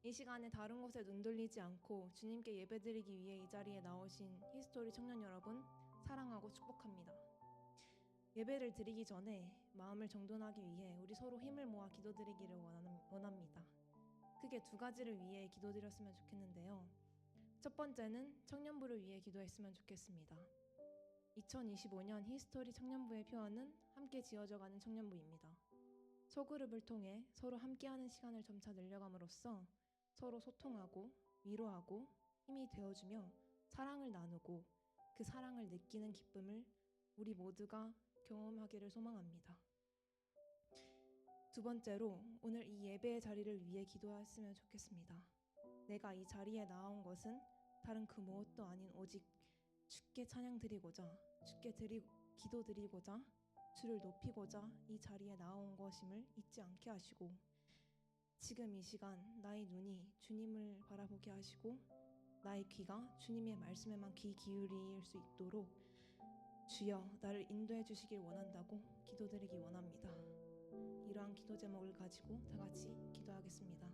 이 시간에 다른 곳에 눈 돌리지 않고 주님께 예배드리기 위해 이 자리에 나오신 히스토리 청년 여러분, 사랑하고 축복합니다. 예배를 드리기 전에 마음을 정돈하기 위해 우리 서로 힘을 모아 기도드리기를 원합니다. 크게 두 가지를 위해 기도드렸으면 좋겠는데요. 첫 번째는 청년부를 위해 기도했으면 좋겠습니다. 2025년 히스토리 청년부의 표어는 함께 지어져가는 청년부입니다. 소그룹을 통해 서로 함께하는 시간을 점차 늘려감으로써 서로 소통하고 위로하고 힘이 되어주며 사랑을 나누고 그 사랑을 느끼는 기쁨을 우리 모두가 경험하기를 소망합니다. 두 번째로 오늘 이 예배의 자리를 위해 기도했으면 좋겠습니다. 내가 이 자리에 나온 것은 다른 그 무엇도 아닌 오직 주께 찬양드리고자, 주께 기도드리고자, 주를 높이고자 이 자리에 나온 것임을 잊지 않게 하시고, 지금 이 시간 나의 눈이 주님을 바라보게 하시고 나의 귀가 주님의 말씀에만 귀 기울일 수 있도록 주여 나를 인도해 주시길 원한다고 기도드리기 원합니다. 이러한 기도 제목을 가지고 다 같이 기도하겠습니다.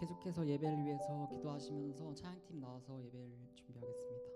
계속해서 예배를 위해서 기도하시면서 찬양팀 나와서 예배를 준비하겠습니다.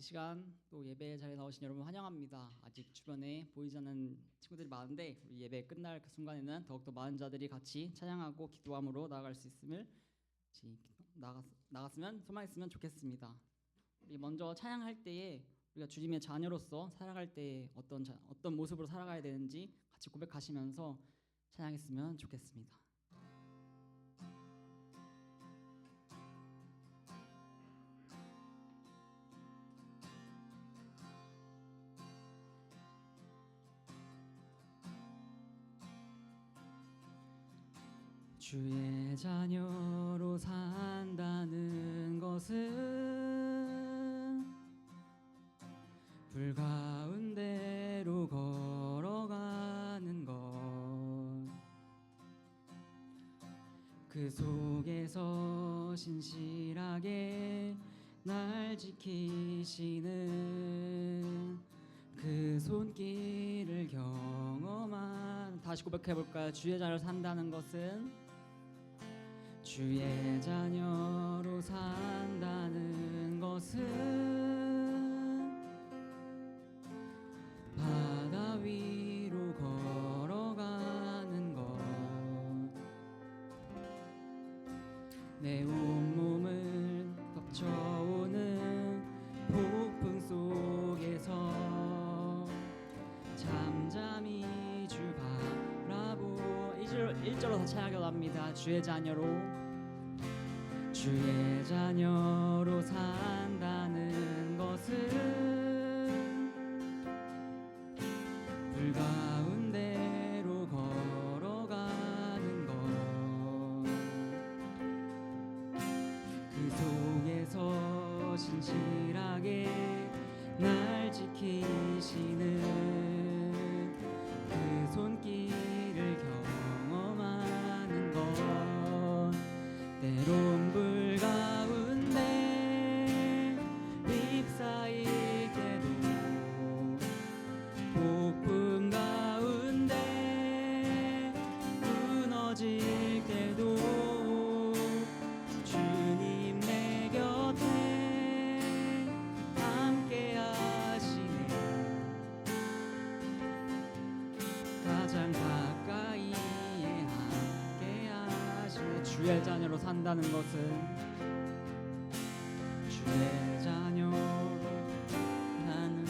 이 시간 또 예배 자리에 나오신 여러분 환영합니다. 아직 주변에 보이지 않는 친구들이 많은데 우리 예배 끝날 그 순간에는 더욱더 많은 자들이 같이 찬양하고 기도함으로 나아갈 수 있음을 나갔으면 소망했으면 좋겠습니다. 우리 먼저 찬양할 때에 우리가 주님의 자녀로서 살아갈 때 어떤 모습으로 살아가야 되는지 같이 고백하시면서 찬양했으면 좋겠습니다. 주의 자녀로 산다는 것은 불 가운데로 걸어가는 것, 그 속에서 신실하게 날 지키시는 그 손길을 경험한. 다시 고백해볼까요? 주의 자녀로 산다는 것은, 주의 자녀로 산다는 것은 바다 위로 걸어가는 것, 내 온몸을 덮쳐오는 폭풍 속에서 잠잠히 주 바라보. 1절로 더 찬양합니다. 주의 자녀로 산다는 것은 불 가운데로 걸어가는 것, 그 속에서 신실하게 날 지키시는 그 손길을 경험하는 것, 때론 불 가운데 휩싸일 때도, 폭풍 가운데 무너질 때도 주님 내 곁에 함께 하시네. 가장 가까이에 함께 하시네. 주의 자녀로 산다는 것은, 주의 자녀로 사는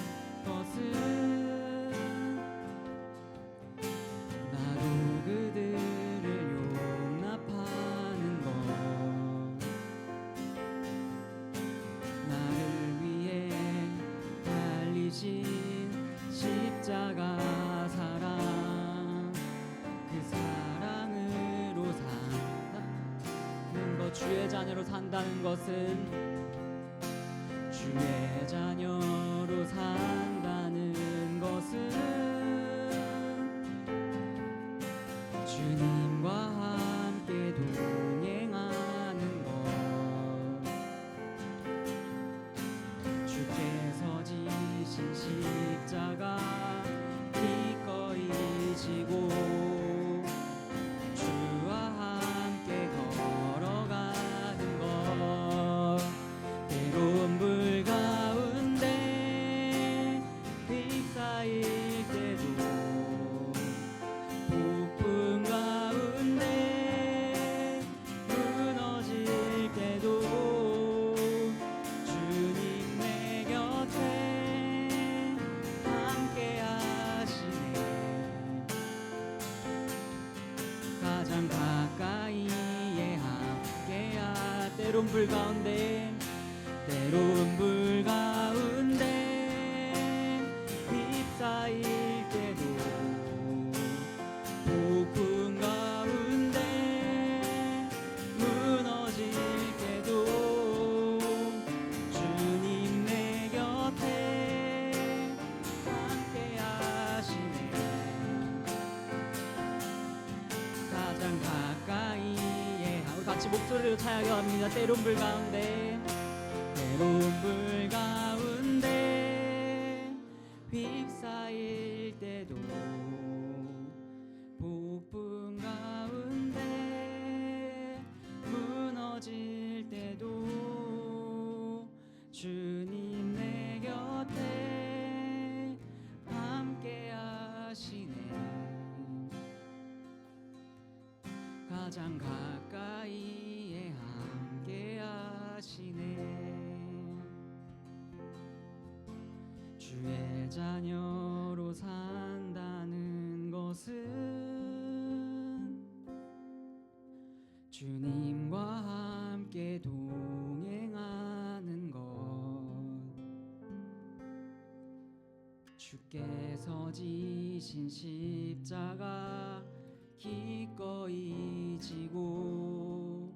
것은 나도 그들을 용납하는 것, 나를 위해 달리신 십자가 사랑, 그 사랑으로 사는 것. 주의 자녀로 산다는 것은, 주의 자녀로 산다는 것은 주님과 함께 동행하는 것, 주께서 지신 십자가 기꺼이 지고 주와 함께 걸어가는 것, 때론 불 가운데 휩싸일 때도, 폭풍 가운데 무너질 때도 주님 내 곁에 함께 하시네. 가장 가까이에 함께야. 때론 불 가운데 휩싸일 때도, 폭풍 가운데 무너질 때도 주님 내 곁에 함께 하시네. 가장 가까이에. 우리 같이 목소리로 찬양합니다. 때론 불 가운데 휩싸일 때도, 폭풍 가운데 무너질 때도 주님 내 곁에 함께 하시네. 가장 가까이에 함께 하시네. 자녀로 산다는 것은 주님과 함께 동행하는 것, 주께서 지신 십자가 기꺼이 지고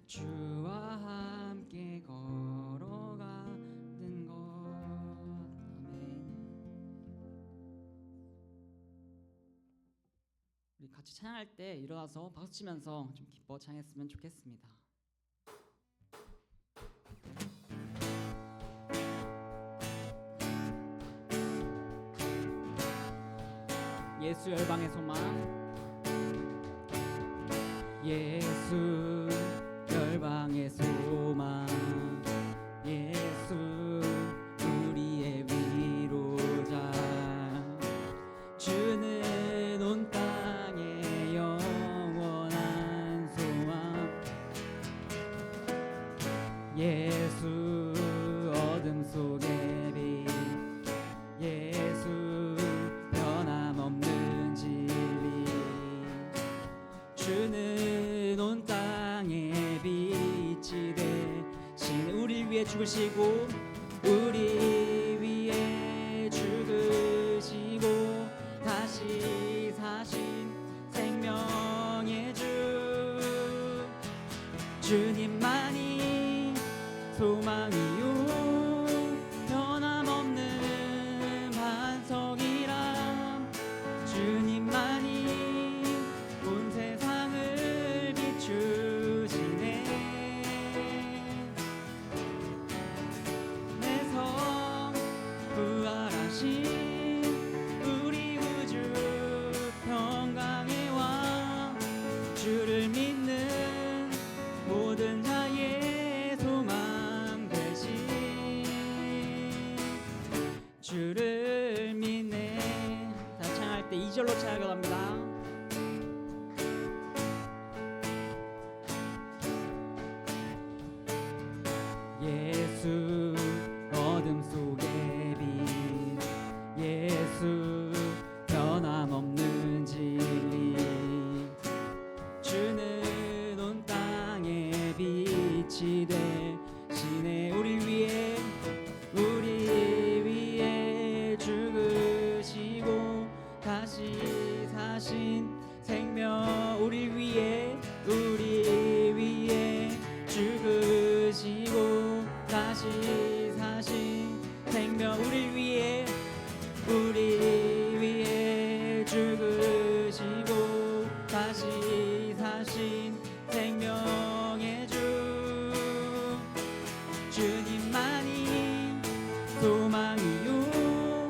주와 함께 걸어가는 것. 아멘. 우리 같이 찬양할 때 일어나서 박수 치면서 좀 기뻐 찬양했으면 좋겠습니다. 예수 열방의 소망. 예수 열방의 소망, 예수 우리의 위로자, 주는 온 땅의 영원한 소망. 예수 어둠 속의 빛, 예수 변함없는 진리, 주는 온 땅의 빛이 되신 우리 위해 죽으시고 우리 위해 죽으시고 다시 사신 생명의 주, 주님만이 소망이요 변함없는 반석이라, 주님만이 온 세상을 비추시네. 내성 부활하신 우리 우주 평강의 왕, 주를 믿는 모든 자의 소망 되신, 주를 믿네. 다 찬양할 때 2절로 찬양합니다. 예수 어둠 속의 빛, 예수 변함없는 진리, 주는 온 땅의 빛이 되시네. 우리 위에 죽으시고 다시 사신 생명, 우리 위에 죽으시고 다시 사신 생명, 우리 위에 죽으시고 다시 사신 생명의 주, 주님만이 소망이요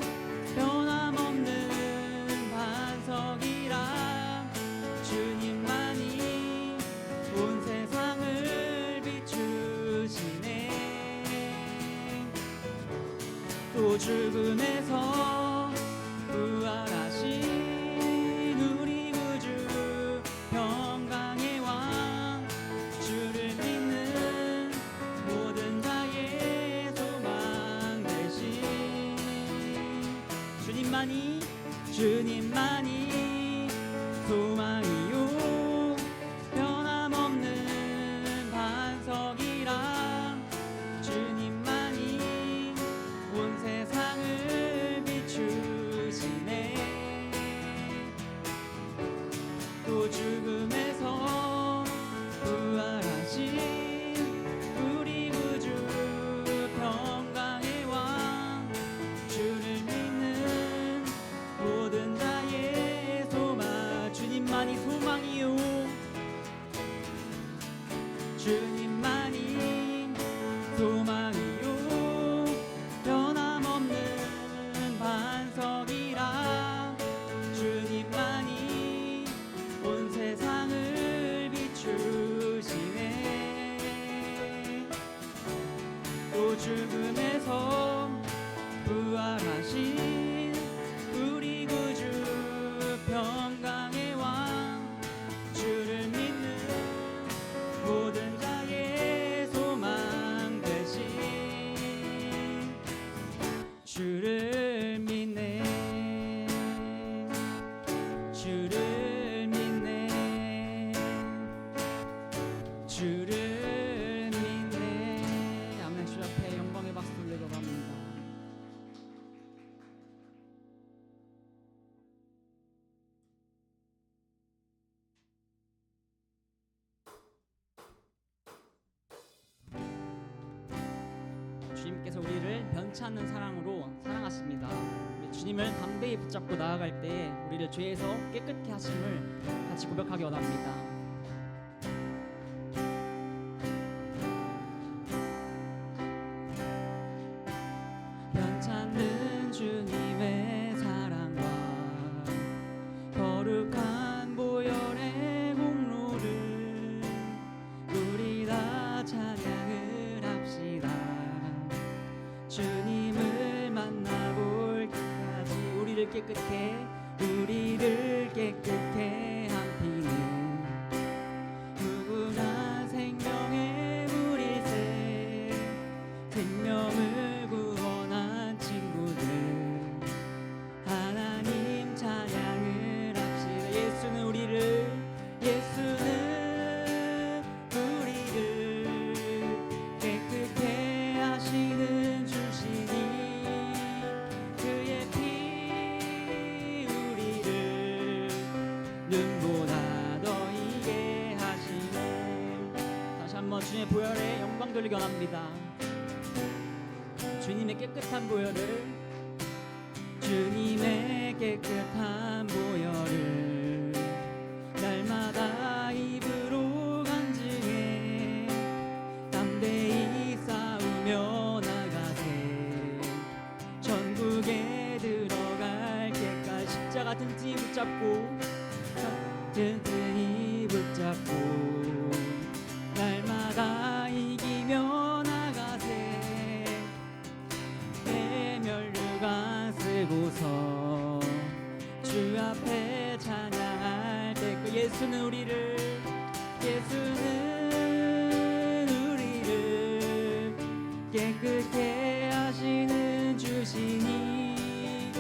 변함없는 반석이라, 주님만이 온 세상을 비추시네. 또 죽음에서 부활하신 우리 우주 평강의 왕, 주를 믿는 모든 자의 소망 되신, 주님만이 소망이요 변함없는 반석이라, 주님만이 온 세상을 비추시네. 또 죽음에서 부활하신 우리 우주 평강의 왕, 주를 믿는 모든 자의 소망, 주님만이 소망이요, 주님만이 소망이요 변함없는 반석이라, 주님만이 온 세상을 비추시네. 또 죽음에서 부활하신 우리 구주 평강의 왕, 주를 믿는 모든 자의 소망 되신, 주를 변치 않는 사랑으로 사랑하십니다. 우리 주님을 담대히 붙잡고 나아갈 때 우리를 죄에서 깨끗게 하심을 같이 고백하기 원합니다. 변찮는 주님의 사랑과 거룩한 보혈의 공로를 우리 다 찬양을 합시다. 주님을 만나볼 때까지 우리를 깨끗게 한 피는 무궁한 생명의 물일새 생명을 구원한 친구들 하나님 찬양을 합시다. 예수는 우리를 깨끗게 하시는 주시니 그의 피 우리를 눈보다 더 이게 하시네. 다시 한번 주님의 보혈에 영광 돌리기 원합니다. 주님의 깨끗한 보혈을 날마다 입으로 간증해 담대히 싸우며 나가세. 천국에 들어갈 때까지 십자가 튼튼히 붙잡고 날마다 이기며 나가세. 멸류관 쓰고서 주 앞에 찬양할 때 그 예수는 우리를 깨끗게 하시는 주시니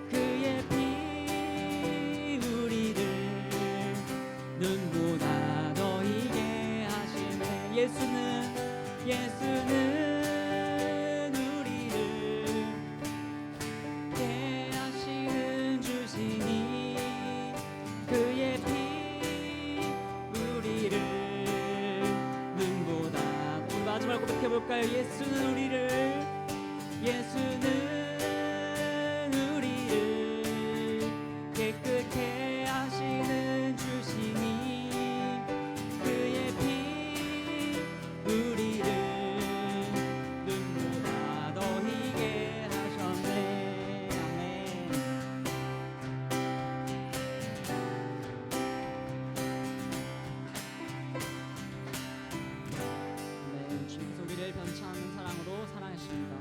그의 피 우리를 눈보다 더 이게 하시네. 예수는 우리를 깨 하시는 주시니 그의 피 우리를 눈보다. 우리 마지막 고백해볼까요? 예수는 우리를 깨끗게 하시는 주시니 그의 피 우리를 눈보다 더 희게 하셨네. 아멘. 네, 주님께서 우리를 변치 않는 사랑으로 사랑하십니다.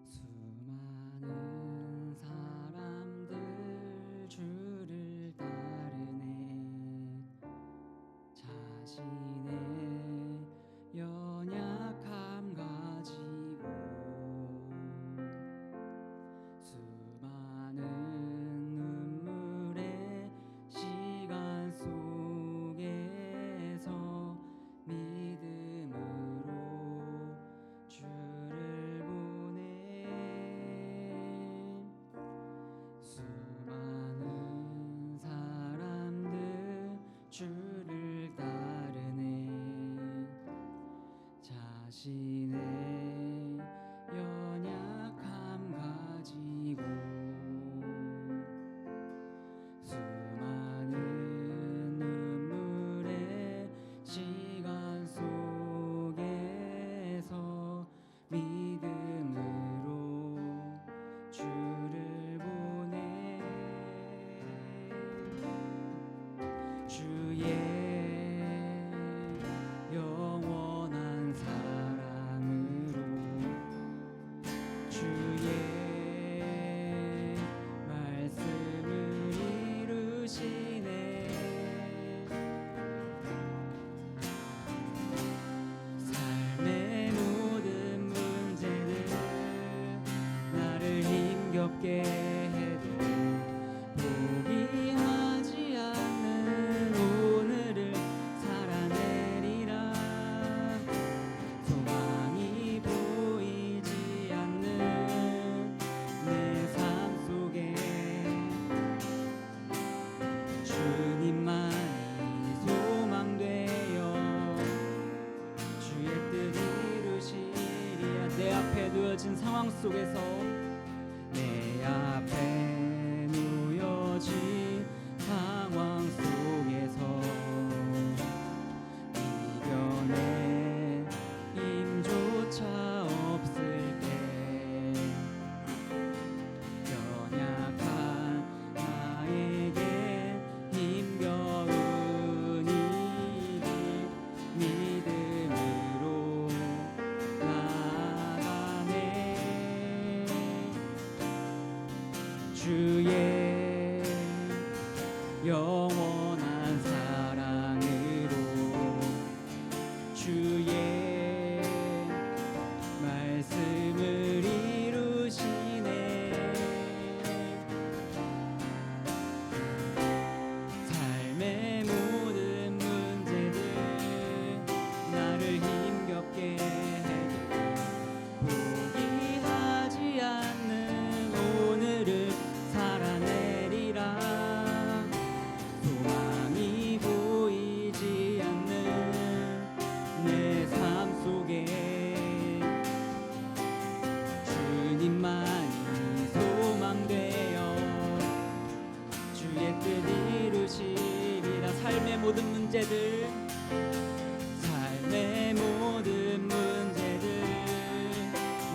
수많은 사람들 주를 따르네. 자신의 연약함 가지고 수많은 눈물의 시간 속에서 믿음으로 주를 보내. 수많은 사람들 주를 따르네. 자신의 연약함 가지고 수많은 눈물의 시간 속에서 믿음으로 주를 보내. 주의 영원한 사랑으로 주의 말씀을 이루시네. 삶의 모든 문제들 나를 힘겹게 해도 포기하지 않는 상황 속에서 내 앞에 놓여진 상황 속에서 이겨낼 힘조차 없을 때 연약한 나에게 힘겨운 일이 믿음으로 나아가네. 주의 영원한 사랑으로 주의 말씀을 이루시네. 삶의 모든 문제들 나를 힘겹게 해도 포기하지 않는 오늘을 살아내리라. 소망이 보이지 않는 내 삶 속에 주님만이 소망되어 주의 뜻 이루시리라. 삶의 모든 문제들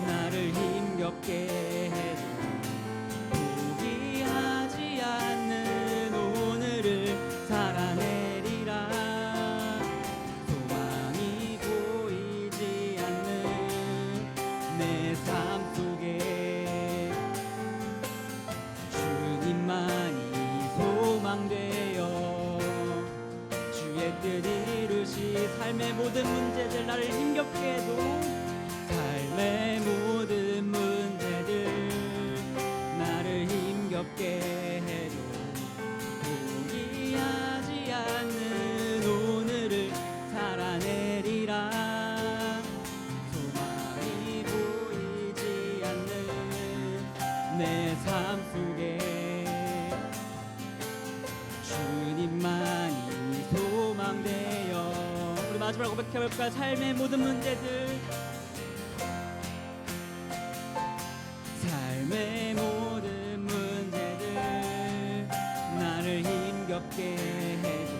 나를 힘겹게 해도 포기하지 않는 오늘을 살아내리라. 소망이 보이지 않는 내 삶 속에 주님만이 소망되어 주의 뜻 이루시. 삶의 모든 문제들 나를 힘겹게 해도 삶의 모든 문제들 나를 힘겹게 해도 포기하지 않는 오늘을 살아내리라. 소망이 보이지 않는 내 삶 속에 주님만이 소망되어. 우리 마지막으로 고백해볼까요? 삶의 모든 문제들 삶의 모든 문제들 나를 힘겹게 해도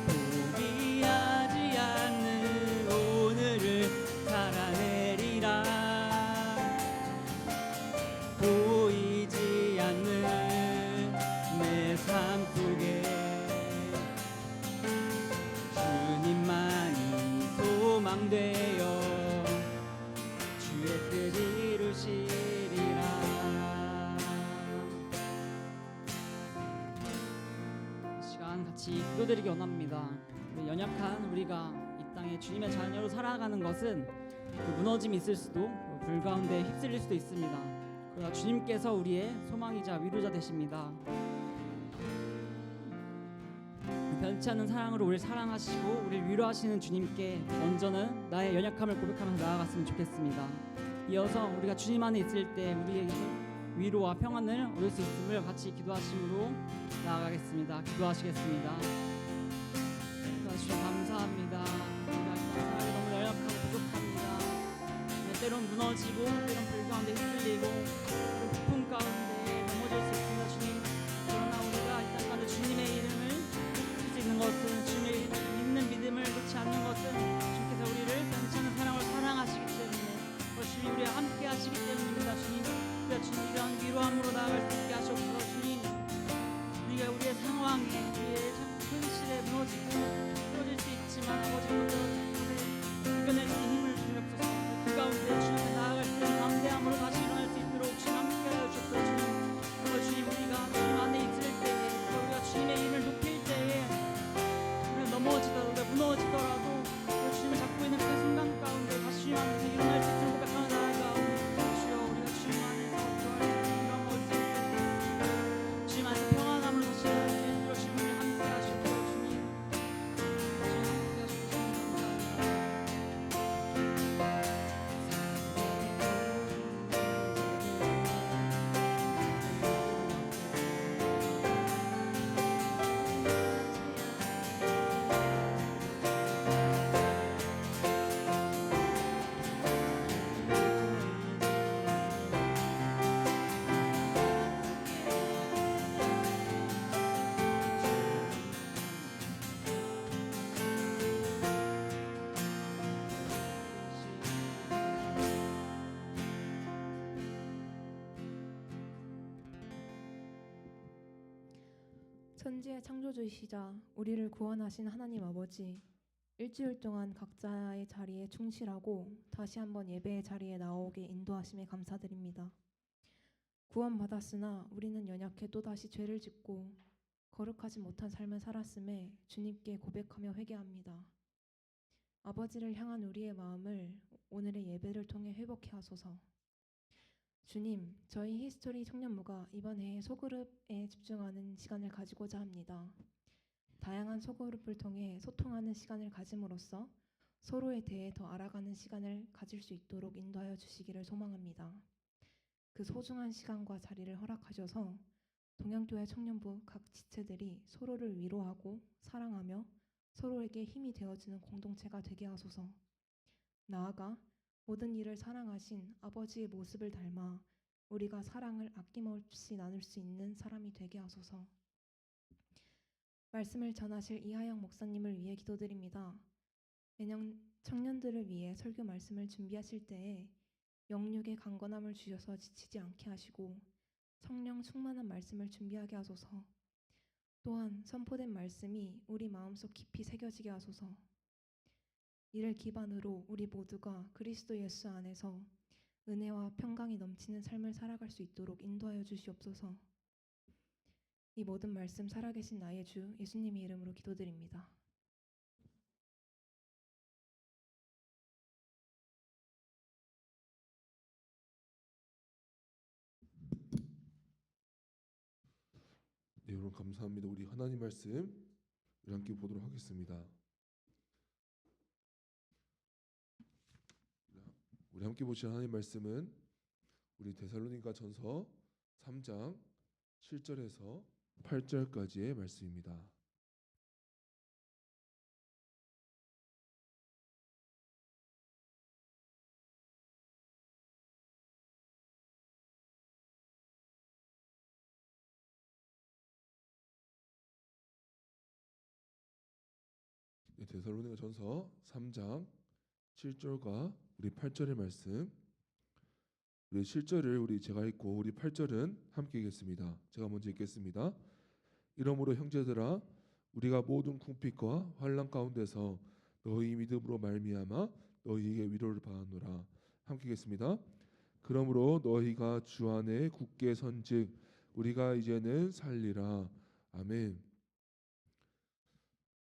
포기하지 않는 오늘을 살아내리라. 보이지 않는 내 삶 속에 주님만이 소망되어 주의 뜻 이루시리라. 시간 같이 기도드리기 원합니다. 우리 연약한 우리가 이 땅에 주님의 자녀로 살아가는 것은 무너짐이 있을 수도 불가운데 휩쓸릴 수도 있습니다. 그러나 주님께서 우리의 소망이자 위로자 되십니다. 변치 않는 사랑으로 우리를 사랑하시고 우리를 위로하시는 주님께 먼저는 나의 연약함을 고백하면서 나아갔으면 좋겠습니다. 이어서 우리가 주님 안에 있을 때 우리에게 위로와 평안을 얻을 수 있음을 같이 기도하심으로 나아가겠습니다. 기도하시겠습니다. 주님 감사합니다. 우리가 사랑이 너무 연약하고 부족합니다. 때론 무너지고 때론 불가운데 휩쓸리고 때론 폭풍 가운데 넘어질 수 있습니다. 주님, 그러나 우리가 이 땅 가운데 주님의 이름을 쓸 수 있는 것은 주님의 믿는 믿음을 놓지 않는 것은 주께서 우리를 변치 않는 사랑으로 사랑하시기 때문에 주님 우리와 함께 하시기 때문입니다. 주님, 주님 이러한 위로함으로 나아갈 수 있게 하시옵소서. 주님, 우리가 우리의 상황에 우리의 현실에 무너지고 쓰러질 수 있지만 아버지 그것을 이겨낼 수 있는 힘을 주옵소서. 그 가운데 주님께 나아갈 수 있는 담대함으로 다시 일어날 수 있도록 주님 함께 하여 주옵소서. 주님, 주님 우리가 주님 안에 있을 때에 우리가 주님의 이름을 높일 때에 우리가 넘어지더라도 무너지더라도 주님을 잡고 있는 그 순간 가운데 다시 주님 앞에서 일어날 수 있도록 고백하며 나아가오니 주여 우리가 주님 안에서 구할 수 있는 그런 것을 주님 안에서 평안함으로 다시 일어날 수 있도록 주님을 함께 하시고 주님 함께 하시고 천지의 창조주이시자 우리를 구원하신 하나님 아버지, 일주일 동안 각자의 자리에 충실하고 다시 한번 예배의 자리에 나오게 인도하심에 감사드립니다. 구원받았으나 우리는 연약해 또다시 죄를 짓고 거룩하지 못한 삶을 살았음에 주님께 고백하며 회개합니다. 아버지를 향한 우리의 마음을 오늘의 예배를 통해 회복해 하소서. 주님, 저희 히스토리 청년부가 이번 해에 소그룹에 집중하는 시간을 가지고자 합니다. 다양한 소그룹을 통해 소통하는 시간을 가짐으로써 서로에 대해 더 알아가는 시간을 가질 수 있도록 인도하여 주시기를 소망합니다. 그 소중한 시간과 자리를 허락하셔서 동양교회 청년부 각 지체들이 서로를 위로하고 사랑하며 서로에게 힘이 되어주는 공동체가 되게 하소서. 나아가 모든 일을 사랑하신 아버지의 모습을 닮아 우리가 사랑을 아낌없이 나눌 수 있는 사람이 되게 하소서. 말씀을 전하실 이하영 목사님을 위해 기도드립니다. 매년 청년들을 위해 설교 말씀을 준비하실 때에 영육의 강건함을 주셔서 지치지 않게 하시고 성령 충만한 말씀을 준비하게 하소서. 또한 선포된 말씀이 우리 마음속 깊이 새겨지게 하소서. 이를 기반으로 우리 모두가 그리스도 예수 안에서 은혜와 평강이 넘치는 삶을 살아갈 수 있도록 인도하여 주시옵소서. 이 모든 말씀 살아계신 나의 주 예수님의 이름으로 기도드립니다. 네, 여러분 감사합니다. 우리 하나님 말씀 우리 함께 보도록 하겠습니다. 우리 함께 보실 하나님 말씀은 우리 데살로니가 전서 3장 7절에서 8절까지의 말씀입니다. 네, 데살로니가 전서 3장 7절과 우리 8절의 말씀, 우리 7절을 제가 읽고 우리 8절은 함께 읽겠습니다. 제가 먼저 읽겠습니다. 이러므로 형제들아, 우리가 모든 궁핍과 환난 가운데서 너희 믿음으로 말미암아 너희에게 위로를 받았노라. 함께 읽겠습니다. 그러므로 너희가 주 안에 굳게 선즉 우리가 이제는 살리라. 아멘.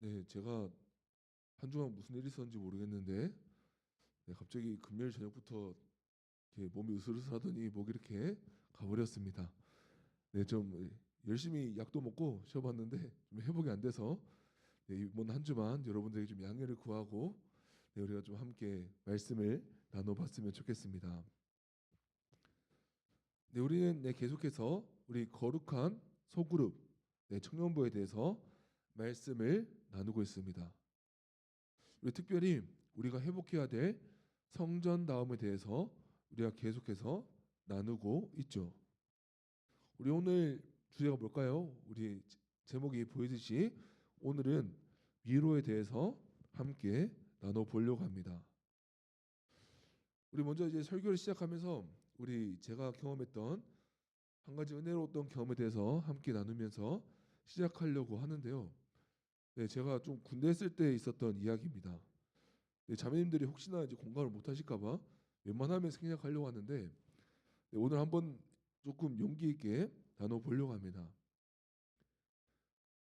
네, 제가 한 주간 무슨 일이 있었는지 모르겠는데 갑자기 금요일 저녁부터 이렇게 몸이 으슬으슬하더니 목이 이렇게 가버렸습니다. 네, 좀 열심히 약도 먹고 쉬어봤는데 좀 회복이 안 돼서 이번 한 주만 여러분들에게 좀 양해를 구하고 우리가 좀 함께 말씀을 나눠봤으면 좋겠습니다. 네, 우리는 계속해서 우리 거룩한 소그룹 청년부에 대해서 말씀을 나누고 있습니다. 우리 특별히 우리가 회복해야 될 성전다움에 대해서 우리가 계속해서 나누고 있죠. 우리 오늘 주제가 뭘까요? 우리 제목이 보이듯이 오늘은 위로에 대해서 함께 나눠보려고 합니다. 우리 먼저 이제 설교를 시작하면서 제가 경험했던 한 가지 은혜로웠던 경험에 대해서 함께 나누면서 시작하려고 하는데요. 네, 제가 좀 군대 있을 때 있었던 이야기입니다. 네, 자매님들이 혹시나 이제 공감을 못 하실까봐 웬만하면 생략하려고 하는데 오늘 한번 조금 용기 있게 나눠보려고 합니다.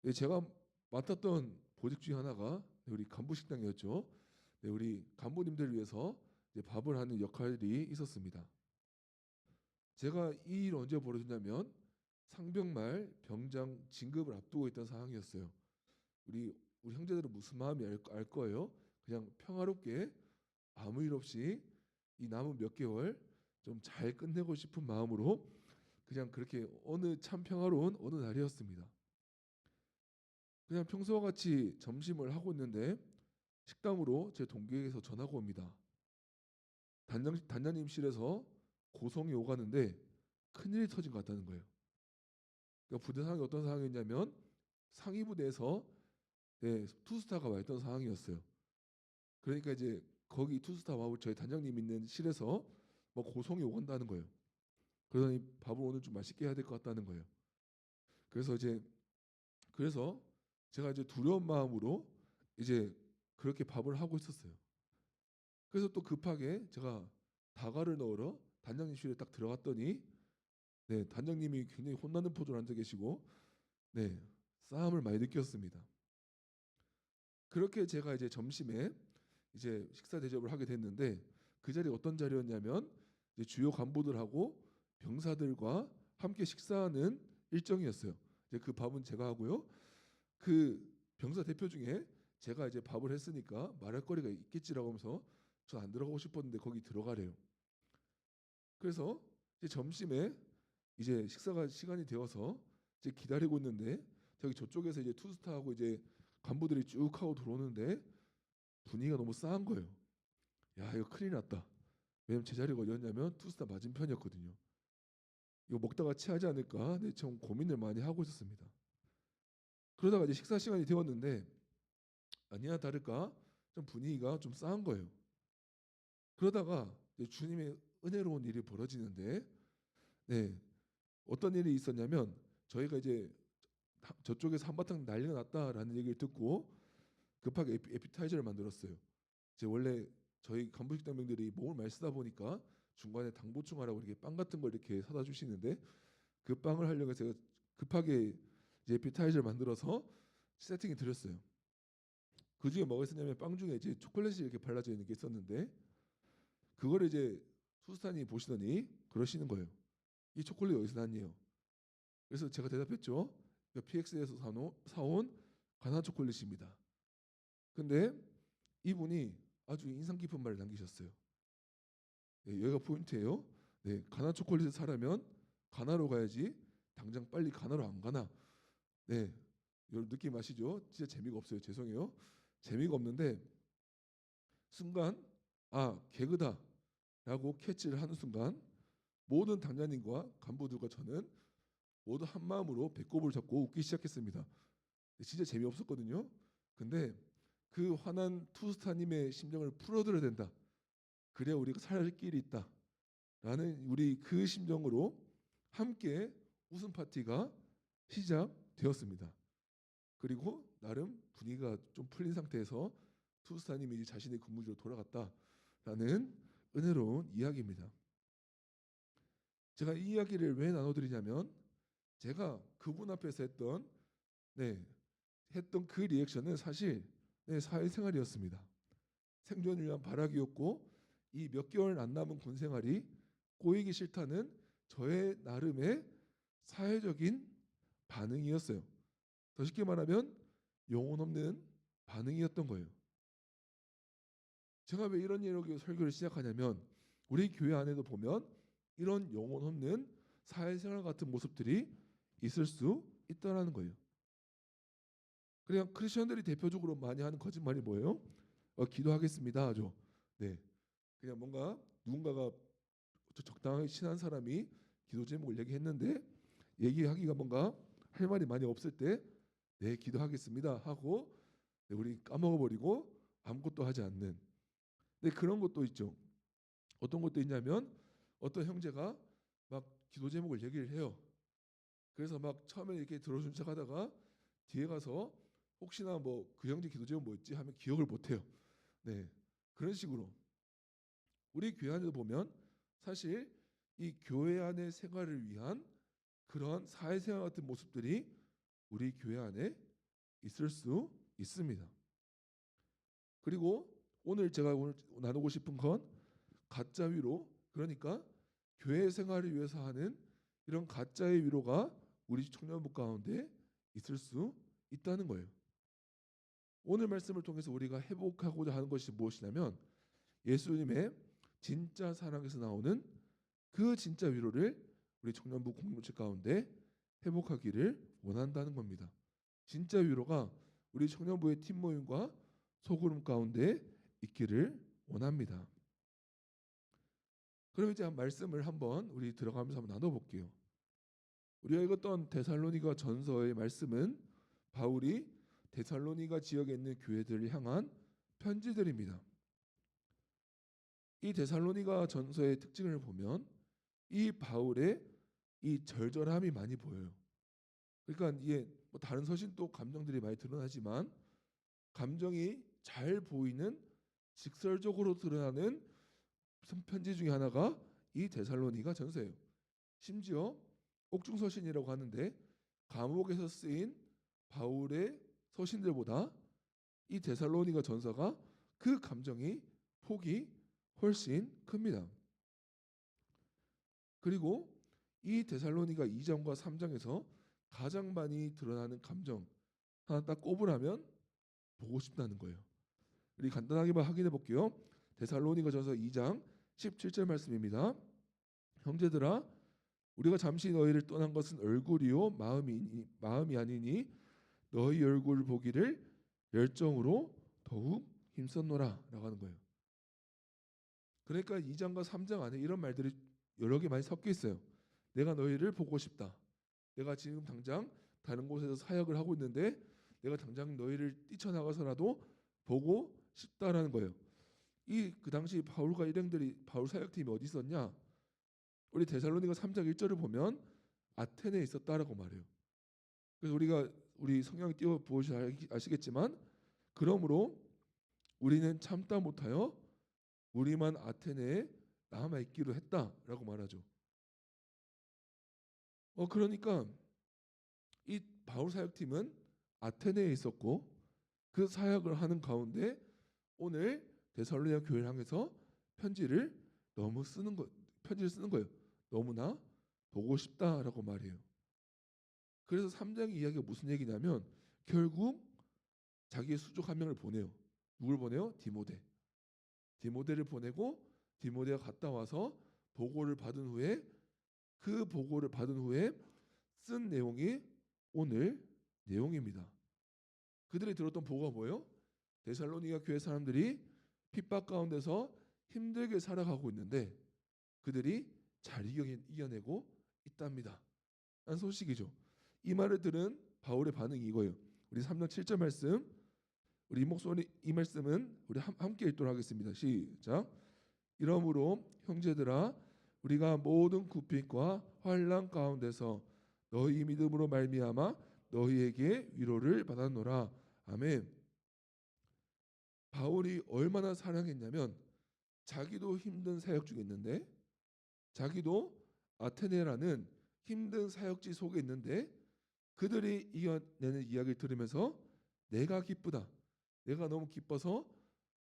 네, 제가 맡았던 보직 중에 하나가 우리 간부 식당이었죠. 네, 우리 간부님들을 위해서 이제 밥을 하는 역할이 있었습니다. 제가 이 일 언제 벌어졌냐면 상병말 병장 진급을 앞두고 있던 상황이었어요. 우리 형제들은 무슨 마음이 알 거예요. 그냥 평화롭게 아무 일 없이 이 남은 몇 개월 좀 잘 끝내고 싶은 마음으로 그냥 그렇게 참 평화로운 어느 날이었습니다. 그냥 평소와 같이 점심을 하고 있는데 식당으로 제 동기에게서 전화가 옵니다. 단장님실에서 고성이 오가는데 큰일이 터진 것 같다는 거예요. 그러니까 부대 상황이 어떤 상황이었냐면 상위 부대에서 투스타가 와 있던 상황이었어요. 그러니까 이제 거기 투스타와 저희 단장님 있는 실에서 뭐 고성이 오간다는 거예요. 그러더니 밥을 오늘 좀 맛있게 해야 될 것 같다는 거예요. 그래서 이제 그래서 제가 이제 두려운 마음으로 이제 그렇게 밥을 하고 있었어요. 그래서 또 급하게 제가 다과를 넣으러 단장님실에 딱 들어갔더니 네, 단장님이 굉장히 혼나는 포즈로 앉아 계시고 네, 싸움을 많이 느꼈습니다. 그렇게 제가 이제 점심에 이제 식사 대접을 하게 됐는데 그 자리 어떤 자리였냐면 이제 주요 간부들하고 병사들과 함께 식사하는 일정이었어요. 이제 그 밥은 제가 하고요. 그 병사 대표 중에 제가 이제 밥을 했으니까 말할 거리가 있겠지라고 하면서 전 안 들어가고 싶었는데 거기 들어가래요. 그래서 이제 점심에 이제 식사가 시간이 되어서 이제 기다리고 있는데 저기 저쪽에서 이제 투스타하고 이제 간부들이 쭉 하고 들어오는데 분위기가 너무 싸한 거예요. 야, 이거 큰일 났다. 왜냐면 제 자리가 어디였냐면 투스타 맞은편이었거든요. 이거 먹다가 체하지 않을까? 네, 좀 고민을 많이 하고 있었습니다. 그러다가 이제 식사 시간이 되었는데 아니나 다를까 좀 분위기가 좀 싸한 거예요. 그러다가 이제 주님의 은혜로운 일이 벌어지는데 네, 어떤 일이 있었냐면 저희가 이제 저쪽에서 한바탕 난리가 났다라는 얘기를 듣고 급하게 에피타이저를 만들었어요. 이제 원래 저희 간부식당병들이 몸을 많이 쓰다 보니까 중간에 당 보충하라고 이렇게 빵 같은 걸 이렇게 사다 주시는데 그 빵을 하려고 해서 제가 급하게 이제 에피타이저를 만들어서 세팅이 드렸어요. 그 중에 뭐가 있었냐면 빵 중에 이제 초콜릿이 이렇게 발라져 있는 게 있었는데 그걸 이제 수스탄이 보시더니 그러시는 거예요. 이 초콜릿 어디서 났니요? 그래서 제가 대답했죠. PX에서 사온 가나 초콜릿입니다. 근데 이분이 아주 인상 깊은 말을 남기셨어요. 네, 여기가 포인트예요. 네, 가나 초콜릿을 사려면 가나로 가야지 당장 빨리 가나로 안 가나. 네, 여러분 느낌 아시죠? 진짜 재미가 없어요. 죄송해요. 재미가 없는데 순간 개그다 라고 캐치를 하는 순간 모든 당장님과 간부들과 저는 모두 한 마음으로 배꼽을 잡고 웃기 시작했습니다. 진짜 재미없었거든요. 근데 그 화난 투스타님의 심정을 풀어드려야 된다. 그래야 우리가 살 길이 있다. 라는 우리 그 심정으로 함께 웃음 파티가 시작되었습니다. 그리고 나름 분위기가 좀 풀린 상태에서 투스타님이 자신의 근무지로 돌아갔다라는 은혜로운 이야기입니다. 제가 이 이야기를 왜 나눠드리냐면 제가 그분 앞에서 했던 그 리액션은 사실 사회생활이었습니다. 생존을 위한 발악이었고 이 몇 개월 안 남은 군 생활이 꼬이기 싫다는 저의 나름의 사회적인 반응이었어요. 더 쉽게 말하면 영혼 없는 반응이었던 거예요. 제가 왜 이런 예로 설교를 시작하냐면 우리 교회 안에도 보면 이런 영혼 없는 사회생활 같은 모습들이 있을 수 있다는 거예요. 그냥 크리스천들이 대표적으로 많이 하는 거짓말이 뭐예요? 기도하겠습니다 하죠. 네, 그냥 뭔가 누군가가 적당하게 친한 사람이 기도 제목을 얘기했는데 얘기하기가 뭔가 할 말이 많이 없을 때 네, 기도하겠습니다 하고 우리 까먹어버리고 아무것도 하지 않는 그런 것도 있죠. 어떤 것도 있냐면 어떤 형제가 막 기도 제목을 얘기를 해요. 그래서 막 처음에 이렇게 들어준 척하다가 뒤에 가서 혹시나 뭐 그 형제 기도 제목 뭐였지 하면 기억을 못해요. 네, 그런 식으로 우리 교회 안에도 보면 사실 이 교회 안의 생활을 위한 그런 사회생활 같은 모습들이 우리 교회 안에 있을 수 있습니다. 그리고 제가 오늘 나누고 싶은 건 가짜 위로, 그러니까 교회 생활을 위해서 하는 이런 가짜의 위로가 우리 청년부 가운데 있을 수 있다는 거예요. 오늘 말씀을 통해서 우리가 회복하고자 하는 것이 무엇이냐면 예수님의 진짜 사랑에서 나오는 그 진짜 위로를 우리 청년부 공동체 가운데 회복하기를 원한다는 겁니다. 진짜 위로가 우리 청년부의 팀 모임과 소그룹 가운데 있기를 원합니다. 그럼 이제 말씀을 한번 우리 들어가면서 한번 나눠볼게요. 우리가 읽었던 데살로니가 전서의 말씀은 바울이 데살로니가 지역에 있는 교회들을 향한 편지들입니다. 이 데살로니가 전서의 특징을 보면 이 바울의 이 절절함이 많이 보여요. 그러니까 이게 뭐 다른 서신도 감정들이 많이 드러나지만 감정이 잘 보이는 직설적으로 드러나는 편지 중에 하나가 이 데살로니가 전서예요. 심지어 옥중서신이라고 하는데 감옥에서 쓰인 바울의 서신들보다 이 데살로니가 전서가 그 감정이 폭이 훨씬 큽니다. 그리고 이 데살로니가 2장과 3장에서 가장 많이 드러나는 감정 하나 딱 꼽으라면 보고 싶다는 거예요. 우리 간단하게만 확인해 볼게요. 데살로니가 전서 2장 17절 말씀입니다. 형제들아 우리가 잠시 너희를 떠난 것은 얼굴이요 마음이 아니니 너희 얼굴 보기를 열정으로 더욱 힘썼노라 라고 하는 거예요. 그러니까 2장과 3장 안에 이런 말들이 여러 개 많이 섞여 있어요. 내가 너희를 보고 싶다. 내가 지금 당장 다른 곳에서 사역을 하고 있는데 내가 당장 너희를 뛰쳐나가서라도 보고 싶다라는 거예요. 이 그 당시 바울과 일행들이 바울 사역팀이 어디 있었냐? 우리 데살로니가 3장 1절을 보면 아테네에 있었다라고 말해요. 그래서 우리 성경 띄워 보시면 아시겠지만 그러므로 우리는 참다 못하여 우리만 아테네에 남아 있기로 했다라고 말하죠. 그러니까 이 바울 사역팀은 아테네에 있었고 그 사역을 하는 가운데 오늘 데살로니가 교회를 향해서 편지를 쓰는 거예요. 너무나 보고 싶다라고 말해요. 그래서 3장 이야기가 무슨 얘기냐면 결국 자기의 수족 한 명을 보내요. 누굴 보내요? 디모데를 보내고 디모데가 갔다 와서 보고를 받은 후에 그 보고를 받은 후에 쓴 내용이 오늘 내용입니다. 그들이 들었던 보고가 뭐예요? 데살로니가 교회 사람들이 핍박 가운데서 힘들게 살아가고 있는데 그들이 잘 이겨내고 있답니다. 라는 소식이죠. 이 말을 들은 바울의 반응이 이거예요. 우리 3장 7절 말씀 우리 이 말씀은 우리 함께 읽도록 하겠습니다. 시작. 이러므로 형제들아 우리가 모든 굽힘과 환난 가운데서 너희 믿음으로 말미암아 너희에게 위로를 받았노라. 아멘. 바울이 얼마나 사랑했냐면 자기도 힘든 사역 중에 있는데 자기도 아테네라는 힘든 사역지 속에 있는데 그들이 이겨내는 이야기를 들으면서 내가 기쁘다. 내가 너무 기뻐서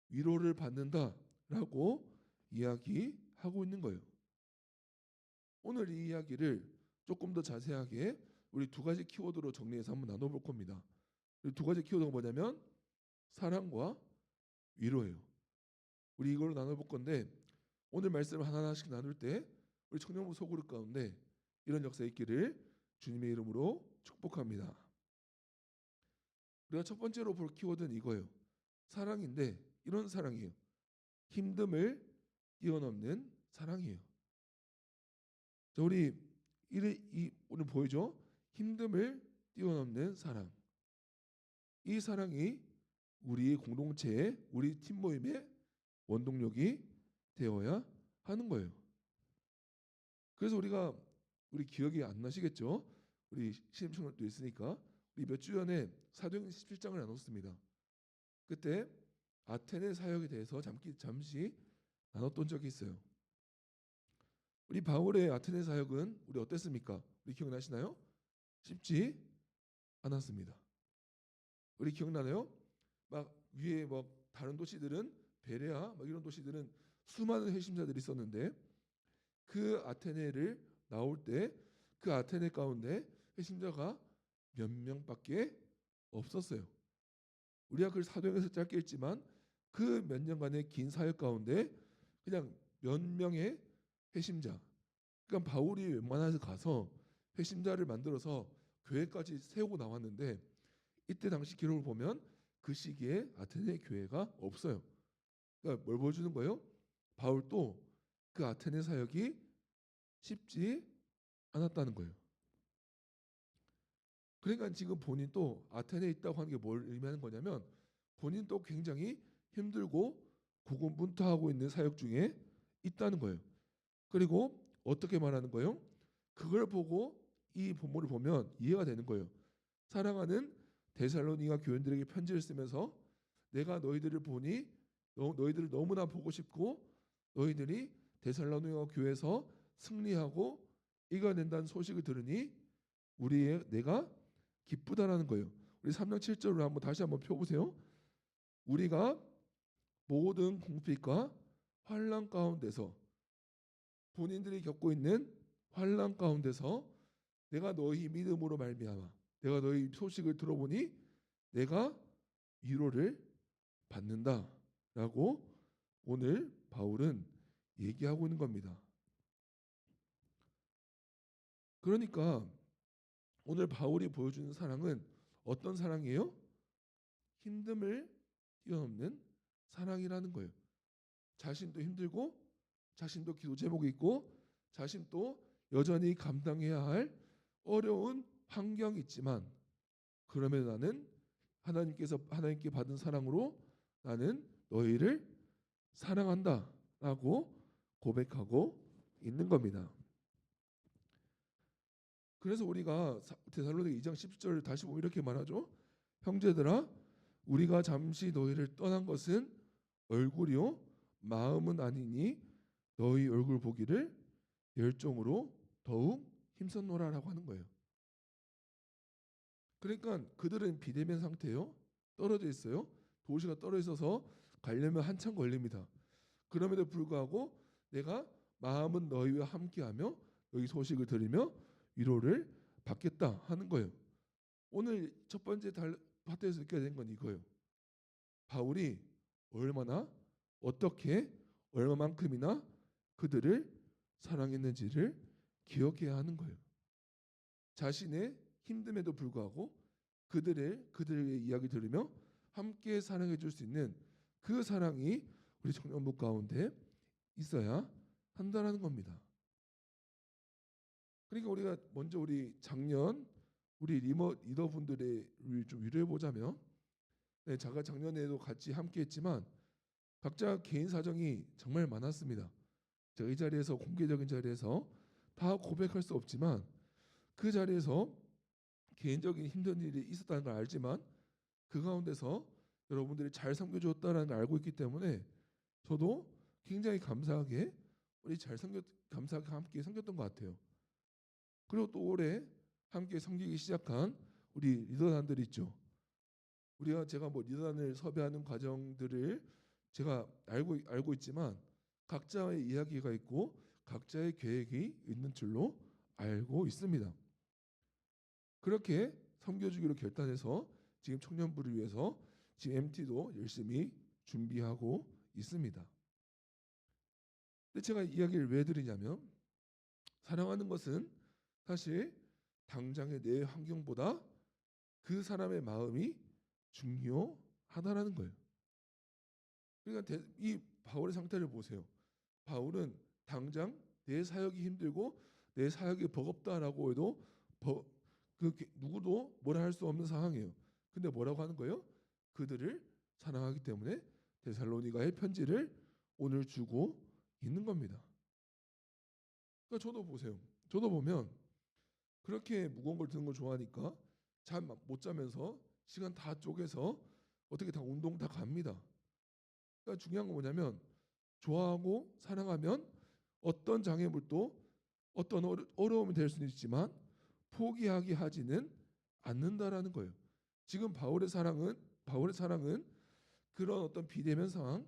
위로를 받는다라고 이야기하고 있는 거예요. 오늘 이 이야기를 조금 더 자세하게 우리 두 가지 키워드로 정리해서 한번 나눠볼 겁니다. 두 가지 키워드가 뭐냐면 사랑과 위로예요. 우리 이걸로 나눠볼 건데 오늘 말씀을 하나하나씩 나눌 때 우리 청년부 소그룹 가운데 이런 역사 있기를 주님의 이름으로 축복합니다. 우리가 첫 번째로 볼 키워드는 이거예요. 사랑인데 이런 사랑이에요. 힘듦을 뛰어넘는 사랑이에요. 자, 우리 오늘 보이죠? 힘듦을 뛰어넘는 사랑. 이 사랑이 우리 공동체의 우리 팀 모임의 원동력이 되어야 하는 거예요. 그래서 우리 기억이 안 나시겠죠? 우리 신임청년도 있으니까 우리 몇 주 전에 사도행전 17장을 나눴습니다. 그때 아테네 사역에 대해서 잠시 나눴던 적이 있어요. 우리 바울의 아테네 사역은 우리 어땠습니까? 우리 기억나시나요? 쉽지 않았습니다. 우리 기억나나요? 막 위에 뭐 다른 도시들은 베레아 막 이런 도시들은 수많은 회심자들이 있었는데 그 아테네를 나올 때 그 아테네 가운데 회심자가 몇 명밖에 없었어요. 우리가 그걸 사도행전에서 짧게 읽지만 그 몇 년간의 긴 사역 가운데 그냥 몇 명의 회심자. 그러니까 바울이 웬만해서 가서 회심자를 만들어서 교회까지 세우고 나왔는데 이때 당시 기록을 보면 그 시기에 아테네 교회가 없어요. 그러니까 뭘 보여주는 거예요? 바울도 그 아테네 사역이 쉽지 않았다는 거예요. 그러니까 지금 본인도 아테네에 있다고 하는 게 뭘 의미하는 거냐면 본인도 굉장히 힘들고 고군분투하고 있는 사역 중에 있다는 거예요. 그리고 어떻게 말하는 거예요? 그걸 보고 이 본문을 보면 이해가 되는 거예요. 사랑하는 데살로니가 교인들에게 편지를 쓰면서 내가 너희들을 보니 너희들을 너무나 보고 싶고 너희들이 데살로니가 교회에서 승리하고 이겨낸다는 소식을 들으니 내가 기쁘다라는 거예요. 우리 3장 7절로 한번 다시 한번 펴보세요. 우리가 모든 공핍과 환난 가운데서 본인들이 겪고 있는 환난 가운데서 내가 너희 믿음으로 말미암아 내가 너희 소식을 들어보니 내가 위로를 받는다라고 오늘 바울은 얘기하고 있는 겁니다. 그러니까 오늘 바울이 보여주는 사랑은 어떤 사랑이에요? 힘듦을 뛰어넘는 사랑이라는 거예요. 자신도 힘들고 자신도 기도 제목이 있고 자신도 여전히 감당해야 할 어려운 환경이 있지만 그러면 나는 하나님께 받은 사랑으로 나는 너희를 사랑한다라고 고백하고 있는 겁니다. 그래서 우리가 데살로니가 2장 10절을 다시 보면 이렇게 말하죠. 형제들아 우리가 잠시 너희를 떠난 것은 얼굴이요 마음은 아니니 너희 얼굴 보기를 열정으로 더욱 힘썼노라라고 하는 거예요. 그러니까 그들은 비대면 상태예요. 떨어져 있어요. 도시가 떨어져 있어서 가려면 한참 걸립니다. 그럼에도 불구하고 내가 마음은 너희와 함께하며 너희 소식을 들으며 위로를 받겠다 하는 거예요. 오늘 첫 번째 파트에서 느껴야 되는 건 이거예요. 바울이 얼마나 어떻게 얼마만큼이나 그들을 사랑했는지를 기억해야 하는 거예요. 자신의 힘듦에도 불구하고 그들의 이야기 들으며 함께 사랑해 줄 수 있는 그 사랑이 우리 청년부 가운데 있어야 한다는 겁니다. 그러니까 우리가 먼저 우리 작년 우리 리더분들을 좀 위로해 보자면 제가 작년에도 같이 함께했지만 각자 개인 사정이 정말 많았습니다. 제가 이 자리에서 공개적인 자리에서 다 고백할 수 없지만 그 자리에서 개인적인 힘든 일이 있었다는 걸 알지만 그 가운데서 여러분들이 잘 섬겨주었다는 걸 알고 있기 때문에 저도 굉장히 감사하게 감사하게 함께 섬겼던 것 같아요. 그리고 또 올해 함께 섬기기 시작한 우리 리더단들 있죠. 제가 리더단을 섭외하는 과정들을 제가 알고 있지만 각자의 이야기가 있고 각자의 계획이 있는 줄로 알고 있습니다. 그렇게 섬겨주기로 결단해서 지금 청년부를 위해서 지금 MT도 열심히 준비하고 있습니다. 근데 제가 이야기를 왜 드리냐면 사랑하는 것은 사실 당장의 내 환경보다 그 사람의 마음이 중요하다라는 거예요. 그러니까 이 바울의 상태를 보세요. 바울은 당장 내 사역이 힘들고 내 사역이 버겁다라고 해도 누구도 뭐라 할 수 없는 상황이에요. 근데 뭐라고 하는 거예요? 그들을 사랑하기 때문에 데살로니가의 편지를 오늘 주고 있는 겁니다. 그러니까 저도 보세요. 저도 보면 그렇게 무거운 걸 드는 걸 좋아하니까 잠 못 자면서 시간 다 쪼개서 어떻게 다 운동 다 갑니다. 그러니까 중요한 건 뭐냐면 좋아하고 사랑하면 어떤 장애물도 어떤 어려움이 될 수는 있지만 포기하게 하지는 않는다라는 거예요. 지금 바울의 사랑은 그런 어떤 비대면 상황,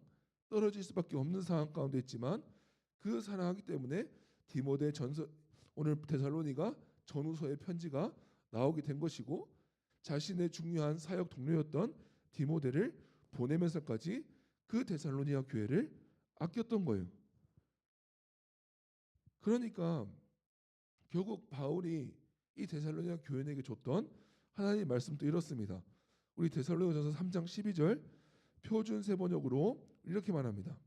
떨어질 수밖에 없는 상황 가운데 있지만 그 사랑하기 때문에 디모데 오늘 데살로니가 전후서의 편지가 나오게 된 것이고 자신의 중요한 사역 동료였던 디모데를 보내면서까지 그 데살로니가 교회를 아꼈던 거예요. 그러니까 결국 바울이 이 데살로니가 교인에게 줬던 하나님의 말씀도 이렇습니다. 우리 데살로니가전서 3장 12절 표준 세번역으로 이렇게 말합니다.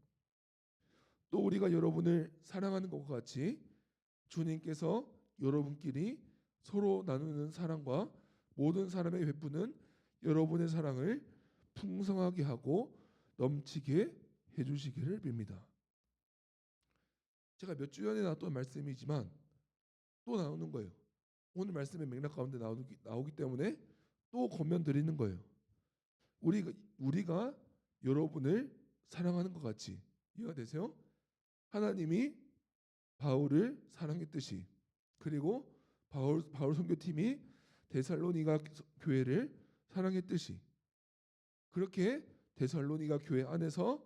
또 우리가 여러분을 사랑하는 것과 같이 주님께서 여러분끼리 서로 나누는 사랑과 모든 사람에게 베푸는 여러분의 사랑을 풍성하게 하고 넘치게 해주시기를 빕니다. 제가 몇 주 전에 나왔던 말씀이지만 또 나오는 거예요. 오늘 말씀의 맥락 가운데 나오기 때문에 또 권면 드리는 거예요. 우리가 여러분을 사랑하는 것 같이. 이해가 되세요? 하나님이 바울을 사랑했듯이, 그리고 바울 선교팀이 데살로니가 교회를 사랑했듯이, 그렇게 데살로니가 교회 안에서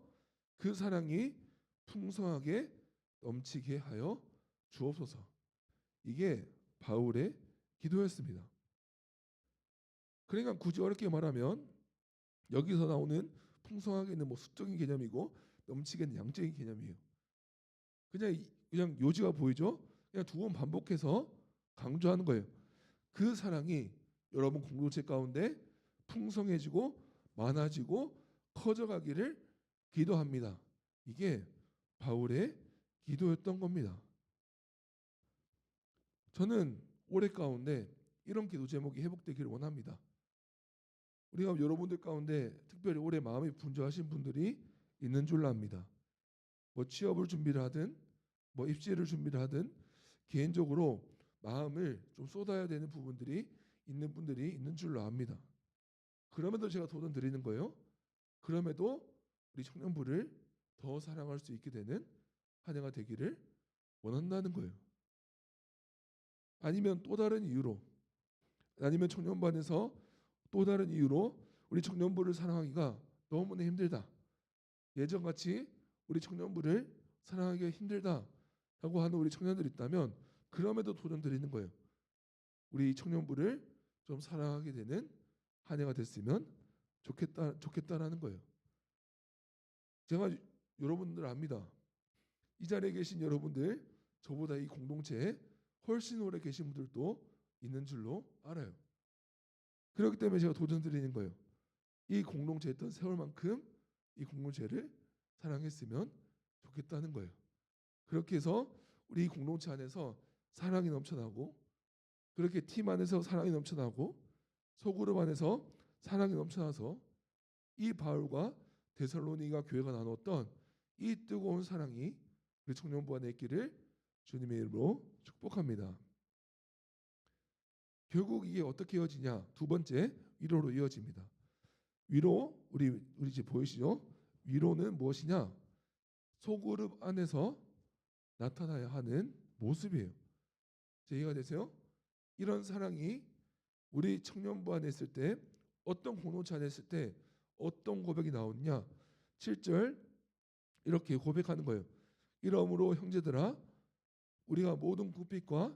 그 사랑이 풍성하게 넘치게 하여 주옵소서. 이게 바울의 기도였습니다. 그러니까 굳이 어렵게 말하면 여기서 나오는 풍성하게는 뭐 수적인 개념이고 넘치게는 양적인 개념이에요. 그냥 요지가 보이죠? 그냥 두 번 반복해서 강조하는 거예요. 그 사랑이 여러분 공동체 가운데 풍성해지고 많아지고 커져가기를 기도합니다. 이게 바울의 기도였던 겁니다. 저는 올해 가운데 이런 기도 제목이 회복되기를 원합니다. 우리가 여러분들 가운데 특별히 올해 마음이 분주하신 분들이 있는 줄로 압니다. 뭐 취업을 준비를 하든 뭐 입시를 준비를 하든 개인적으로 마음을 좀 쏟아야 되는 부분들이 있는 분들이 있는 줄로 압니다. 그럼에도 제가 도전 드리는 거예요. 그럼에도 우리 청년부를 더 사랑할 수 있게 되는 한 해가 되기를 원한다는 거예요. 아니면 또 다른 이유로, 아니면 청년반에서 또 다른 이유로 우리 청년부를 사랑하기가 너무나 힘들다. 예전같이 우리 청년부를 사랑하기가 힘들다라고 하는 우리 청년들이 있다면 그럼에도 도전 드리는 거예요. 우리 청년부를 좀 사랑하게 되는 한 해가 됐으면 좋겠다라는 거예요. 제가 여러분들 압니다. 이 자리에 계신 여러분들 저보다 이 공동체에 훨씬 오래 계신 분들도 있는 줄로 알아요. 그렇기 때문에 제가 도전 드리는 거예요. 이 공동체에 있던 세월만큼 이 공동체를 사랑했으면 좋겠다는 거예요. 그렇게 해서 우리 공동체 안에서 사랑이 넘쳐나고, 그렇게 팀 안에서 사랑이 넘쳐나고, 소그룹 안에서 사랑이 넘쳐나서 이 바울과 데살로니가 교회가 나눴던 이 뜨거운 사랑이 우리 청년부 안에 있기를 주님의 이름으로 축복합니다. 결국 이게 어떻게 이어지냐? 두 번째, 위로로 이어집니다. 위로, 우리 이제 보이시죠? 위로는 무엇이냐? 소그룹 안에서 나타나야 하는 모습이에요. 이해가 되세요? 이런 사랑이 우리 청년부 안에 있을 때, 어떤 공동체 안에 있을 때 어떤 고백이 나오느냐? 7절 이렇게 고백하는 거예요. 이러므로 형제들아, 우리가 모든 굽빛과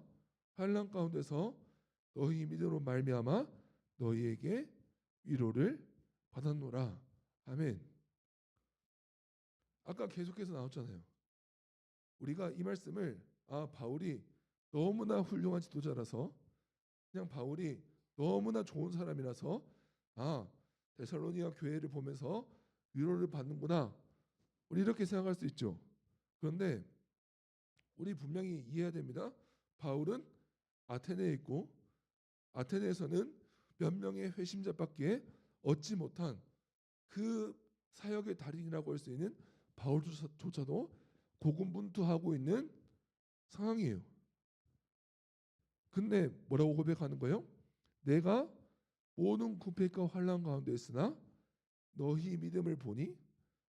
환난 가운데서 너희 믿음으로 말미암아 너희에게 위로를 받았노라. 아멘. 아까 계속해서 나왔잖아요. 우리가 이 말씀을 바울이 너무나 훌륭한 지도자라서, 그냥 바울이 너무나 좋은 사람이라서 데살로니가 교회를 보면서 위로를 받는구나, 우리 이렇게 생각할 수 있죠. 그런데 우리 분명히 이해해야 됩니다. 바울은 아테네에 있고, 아테네에서는 몇 명의 회심자밖에 얻지 못한 그 사역의 달인이라고 할 수 있는 바울조차도 고군분투하고 있는 상황이에요. 근데 뭐라고 고백하는 거예요? 내가 모든 궁핍과 환난 가운데 있으나 너희 믿음을 보니,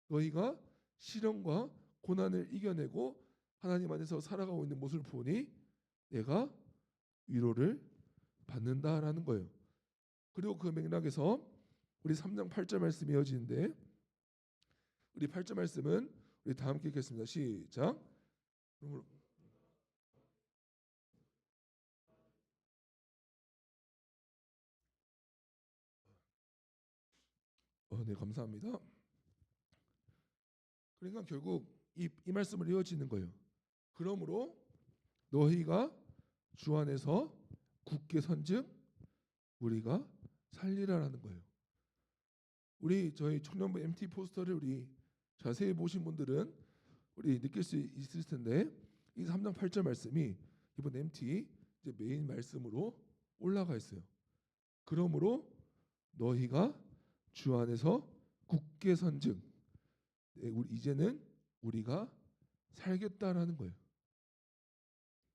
너희가 시련과 고난을 이겨내고 하나님 안에서 살아가고 있는 모습을 보니 내가 위로를 받는다라는 거예요. 그리고 그 맥락에서 우리 3장 8절 말씀이 이어지는데, 우리 8절 말씀은 우리 다 함께 읽겠습니다. 시작. 네, 감사합니다. 그러니까 결국 이 말씀을 이어지는 거예요. 그러므로 너희가 주 안에서 굳게 선즉 우리가 살리라라는 거예요. 저희 청년부 MT 포스터를 우리 자세히 보신 분들은 우리 느낄 수 있을 텐데, 이 3장 8절 말씀이 이번 MT 이제 메인 말씀으로 올라가 있어요. 그러므로 너희가 주 안에서 굳게 선즉, 이제는 우리가 살겠다라는 거예요.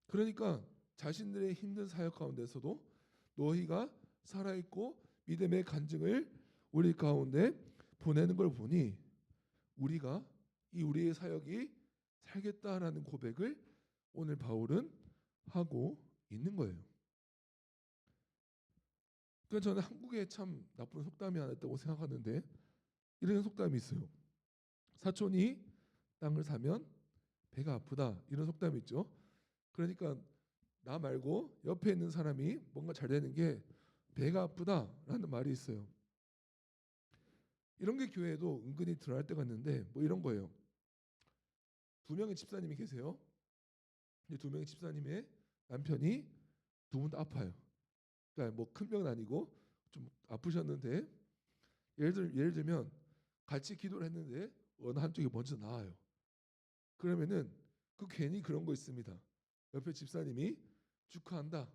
그러니까 자신들의 힘든 사역 가운데서도 너희가 살아있고 믿음의 간증을 우리 가운데 보내는 걸 보니 우리가 이 우리의 사역이 살겠다라는 고백을 오늘 바울은 하고 있는 거예요. 그러니까 저는 한국에 참 나쁜 속담이 하나 있다고 생각하는데 이런 속담이 있어요. 사촌이 땅을 사면 배가 아프다, 이런 속담이 있죠. 그러니까 나 말고 옆에 있는 사람이 뭔가 잘 되는 게 배가 아프다라는 말이 있어요. 이런 게 교회에도 은근히 드러날 때가 있는데 뭐 이런 거예요. 두 명의 집사님이 계세요. 이 두 명의 집사님의 남편이 두 분 다 아파요. 그러니까 뭐 큰 병은 아니고 좀 아프셨는데 예를 들면 같이 기도를 했는데 어느 한쪽이 먼저 나아요. 그러면은 그 괜히 그런 거 있습니다. 옆에 집사님이 축하한다,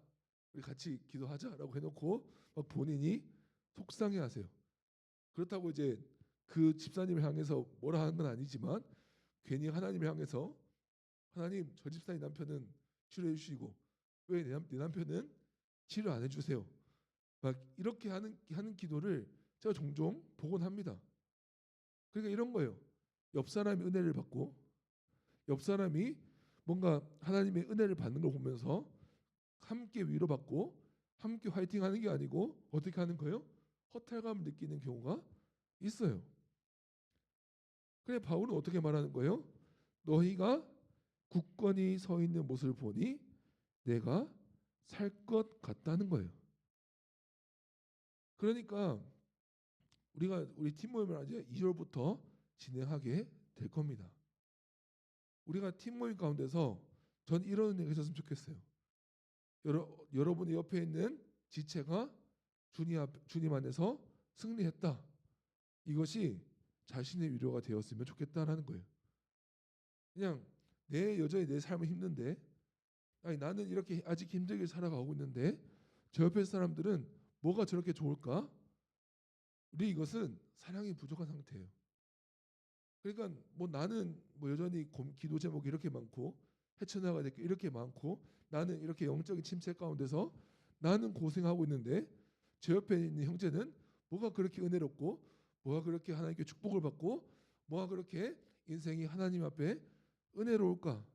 우리 같이 기도하자라고 해놓고 막 본인이 속상해하세요. 그렇다고 이제 그 집사님을 향해서 뭐라 하는 건 아니지만 괜히 하나님을 향해서 하나님, 저 집사님 남편은 치료해 주시고 왜 내 남편은 치료 안 해주세요? 막 이렇게 하는 기도를 제가 종종 보곤 합니다. 그러니까 이런 거예요. 옆 사람이 은혜를 받고 옆 사람이 뭔가 하나님의 은혜를 받는 걸 보면서 함께 위로받고 함께 화이팅하는 게 아니고 어떻게 하는 거예요? 허탈감을 느끼는 경우가 있어요. 그래 바울은 어떻게 말하는 거예요? 너희가 굳건히 서 있는 모습을 보니 내가 살 것 같다는 거예요. 그러니까 우리 팀 모임을 이제 2월부터 진행하게 될 겁니다. 우리가 팀 모임 가운데서 전 이런 얘기 있었으면 좋겠어요. 여러분의 옆에 있는 지체가 주님 안에서 승리했다. 이것이 자신의 위로가 되었으면 좋겠다라는 거예요. 그냥 여전히 내 삶은 힘든데, 아니 나는 이렇게 아직 힘들게 살아가고 있는데 저 옆에 사람들은 뭐가 저렇게 좋을까? 우리 이것은 사랑이 부족한 상태예요. 그러니까 뭐 나는 뭐 여전히 기도 제목이 이렇게 많고 헤쳐나가야 될 게 이렇게 많고 나는 이렇게 영적인 침체 가운데서 나는 고생하고 있는데 제 옆에 있는 형제는 뭐가 그렇게 은혜롭고 뭐가 그렇게 하나님께 축복을 받고 뭐가 그렇게 인생이 하나님 앞에 은혜로울까?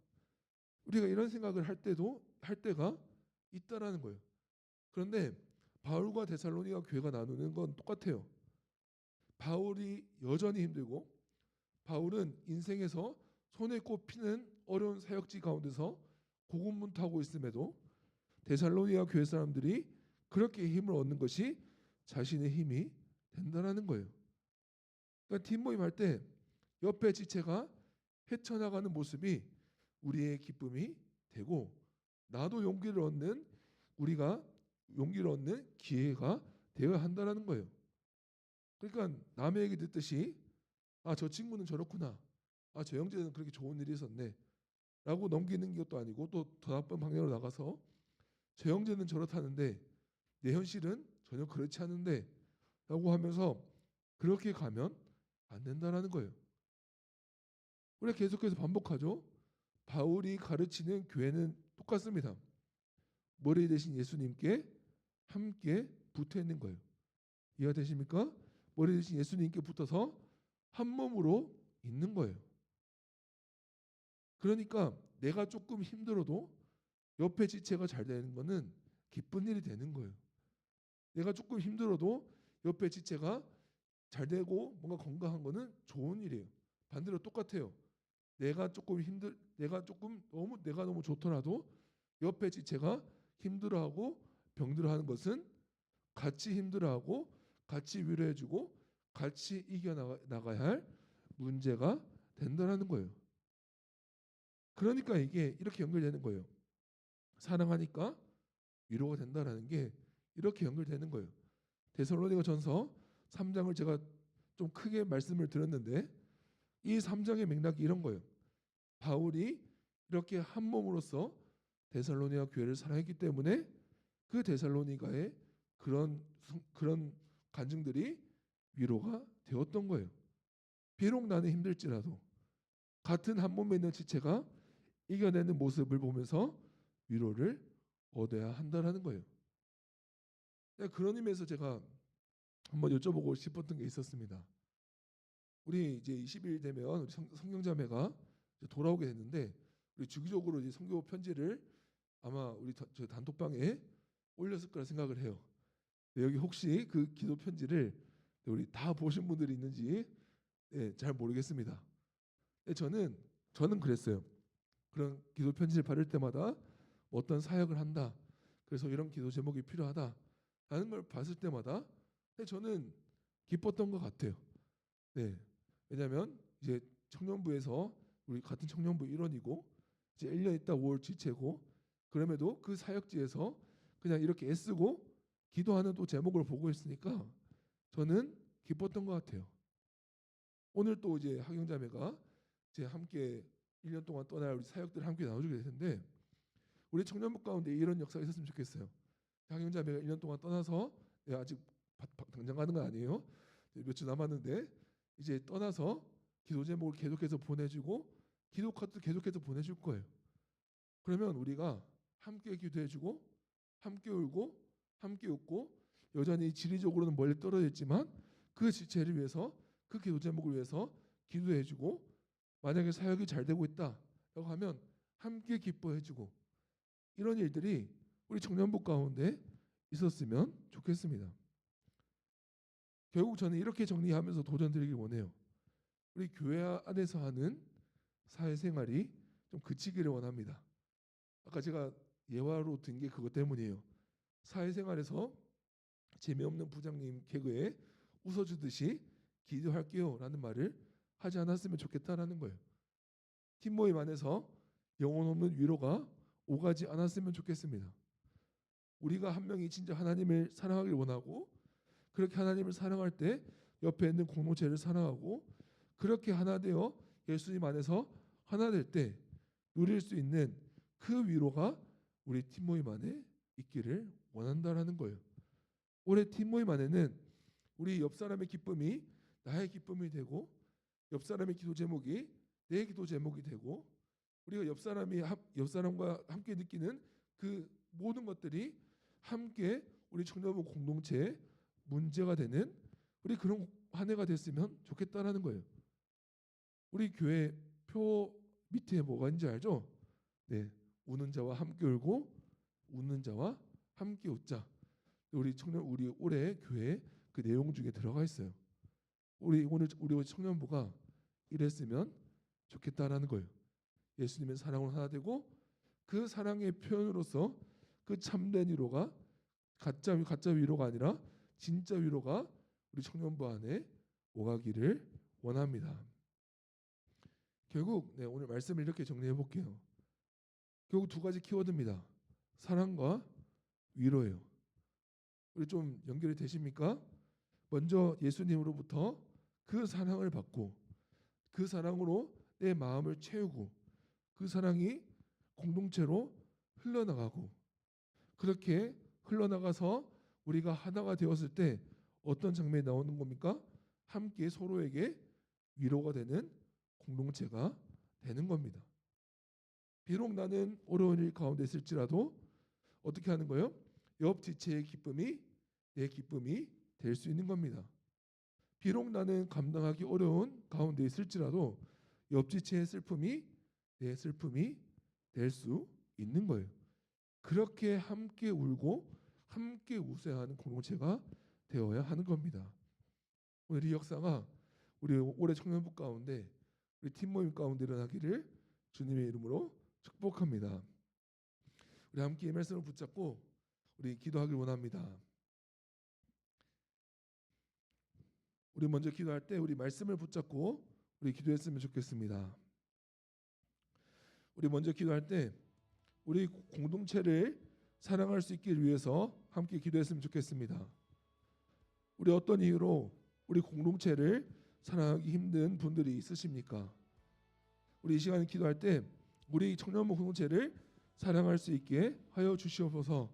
우리가 이런 생각을 할 때가 있다라는 거예요. 그런데 바울과 데살로니가 교회가 나누는 건 똑같아요. 바울이 여전히 힘들고 바울은 인생에서 손에 꼽히는 어려운 사역지 가운데서 고군분투하고 있음에도 데살로니가 교회 사람들이 그렇게 힘을 얻는 것이 자신의 힘이 된다는 거예요. 그러니까 팀 모임 할 때 옆에 지체가 헤쳐나가는 모습이 우리의 기쁨이 되고 나도 우리가 용기를 얻는 기회가 되어야 한다는 거예요. 그러니까 남의 얘기 듣듯이 저 친구는 저렇구나, 저 형제는 그렇게 좋은 일이 있었네 라고 넘기는 것도 아니고 또 더 나쁜 방향으로 나가서 저 형제는 저렇다는데 내 현실은 전혀 그렇지 않은데 라고 하면서 그렇게 가면 안 된다는 거예요. 우리가 계속해서 반복하죠. 바울이 가르치는 교회는 똑같습니다. 머리 대신 예수님께 함께 붙어 있는 거예요. 이해가 되십니까? 머리 대신 예수님께 붙어서 한 몸으로 있는 거예요. 그러니까 내가 조금 힘들어도 옆에 지체가 잘 되는 거는 기쁜 일이 되는 거예요. 내가 조금 힘들어도 옆에 지체가 잘 되고 뭔가 건강한 거는 좋은 일이에요. 반대로 똑같아요. 내가 너무 좋더라도 옆에 지체가 힘들어하고 병들어하는 것은 같이 힘들어하고 같이 위로해주고 같이 이겨나가야 할 문제가 된다는 거예요. 그러니까 이게 이렇게 연결되는 거예요. 사랑하니까 위로가 된다는 게 이렇게 연결되는 거예요. 데살로니가 전서 3장을 제가 좀 크게 말씀을 드렸는데 이 3장의 맥락이 이런 거예요. 바울이 이렇게 한 몸으로서 데살로니가 교회를 사랑했기 때문에 그 데살로니가의 그런 간증들이 위로가 되었던 거예요. 비록 나는 힘들지라도 같은 한 몸에 있는 지체가 이겨내는 모습을 보면서 위로를 얻어야 한다는 거예요. 그런 의미에서 제가 한번 여쭤보고 싶었던 게 있었습니다. 우리 이제 20일 되면 우리 성경자매가 이제 돌아오게 됐는데 우리 주기적으로 이제 선교 편지를 아마 우리 저 단톡방에 올렸을 거라 생각을 해요. 네, 여기 혹시 그 기도 편지를 우리 다 보신 분들이 있는지 잘 모르겠습니다. 저는 그랬어요. 그런 기도 편지를 받을 때마다 어떤 사역을 한다. 그래서 이런 기도 제목이 필요하다. 라는 걸 봤을 때마다 저는 기뻤던 것 같아요. 네. 왜냐하면 이제 청년부에서 우리 같은 청년부 일원이고 이제 1년 있다 5월 지체고 그럼에도 그 사역지에서 그냥 이렇게 애쓰고 기도하는 또 제목을 보고 있으니까 저는 기뻤던 것 같아요. 오늘 또 이제 학영자매가 이제 함께 1년 동안 떠날 우리 사역들을 함께 나눠주게 될 텐데 우리 청년부 가운데 이런 역사가 있었으면 좋겠어요. 학영자매가 1년 동안 떠나서 아직 당장 가는 건 아니에요. 몇 주 남았는데 이제 떠나서 기도 제목을 계속해서 보내주고 기도 카드도 계속해서 보내줄 거예요. 그러면 우리가 함께 기도해주고 함께 울고 함께 웃고 여전히 지리적으로는 멀리 떨어져 있지만 그 지체를 위해서 그 기도 제목을 위해서 기도해주고 만약에 사역이 잘 되고 있다라고 하면 함께 기뻐해주고 이런 일들이 우리 청년부 가운데 있었으면 좋겠습니다. 결국 저는 이렇게 정리하면서 도전드리길 원해요. 우리 교회 안에서 하는 사회생활이 좀 그치기를 원합니다. 아까 제가 예화로 든 게 그것 때문이에요. 사회생활에서 재미없는 부장님 개그에 웃어주듯이 기도할게요 라는 말을 하지 않았으면 좋겠다라는 거예요. 팀 모임 안에서 영혼 없는 위로가 오가지 않았으면 좋겠습니다. 우리가 한 명이 진짜 하나님을 사랑하길 원하고 그렇게 하나님을 사랑할 때 옆에 있는 공동체를 사랑하고 그렇게 하나 되어 예수님 안에서 하나 될 때 누릴 수 있는 그 위로가 우리 팀 모임 안에 있기를 원한다라는 거예요. 올해 팀 모임 안에는 우리 옆 사람의 기쁨이 나의 기쁨이 되고 옆 사람의 기도 제목이 내 기도 제목이 되고 우리가 옆 사람과 함께 느끼는 그 모든 것들이 함께 우리 청년부 공동체의 문제가 되는 우리 그런 한 해가 됐으면 좋겠다라는 거예요. 우리 교회 표 밑에 뭐가 있는지 알죠? 네, 우는 자와 함께 울고 웃는 자와 함께 웃자. 우리 올해 교회 그 내용 중에 들어가 있어요. 우리 청년부가 이랬으면 좋겠다라는 거예요. 예수님의 사랑으로 하나 되고 그 사랑의 표현으로서 그 참된 위로가 가짜 위로가 아니라 진짜 위로가 우리 청년부 안에 오가기를 원합니다. 결국 오늘 말씀을 이렇게 정리해 볼게요. 결국 두 가지 키워드입니다. 사랑과 위로예요. 우리 좀 연결이 되십니까? 먼저 예수님으로부터 그 사랑을 받고 그 사랑으로 내 마음을 채우고 그 사랑이 공동체로 흘러나가고 그렇게 흘러나가서 우리가 하나가 되었을 때 어떤 장면이 나오는 겁니까? 함께 서로에게 위로가 되는 공동체가 되는 겁니다. 비록 나는 어려운 일 가운데 있을지라도 어떻게 하는 거예요? 옆 지체의 기쁨이 내 기쁨이 될 수 있는 겁니다. 비록 나는 감당하기 어려운 가운데 있을지라도 옆 지체의 슬픔이 내 슬픔이 될 수 있는 거예요. 그렇게 함께 울고 함께 웃어야 하는 공동체가 되어야 하는 겁니다. 오늘 이 역사가 우리 올해 청년부 가운데 우리 팀 모임 가운데 일어나기를 주님의 이름으로 축복합니다. 우리 함께 이 말씀을 붙잡고 우리 기도하길 원합니다. 우리 먼저 기도할 때 우리 말씀을 붙잡고 우리 기도했으면 좋겠습니다. 우리 먼저 기도할 때 우리 공동체를 사랑할 수 있기 위해서 함께 기도했으면 좋겠습니다. 우리 어떤 이유로 우리 공동체를 사랑하기 힘든 분들이 있으십니까? 우리 이 시간에 기도할 때 우리 청년부 공동체를 사랑할 수 있게 하여 주시옵소서.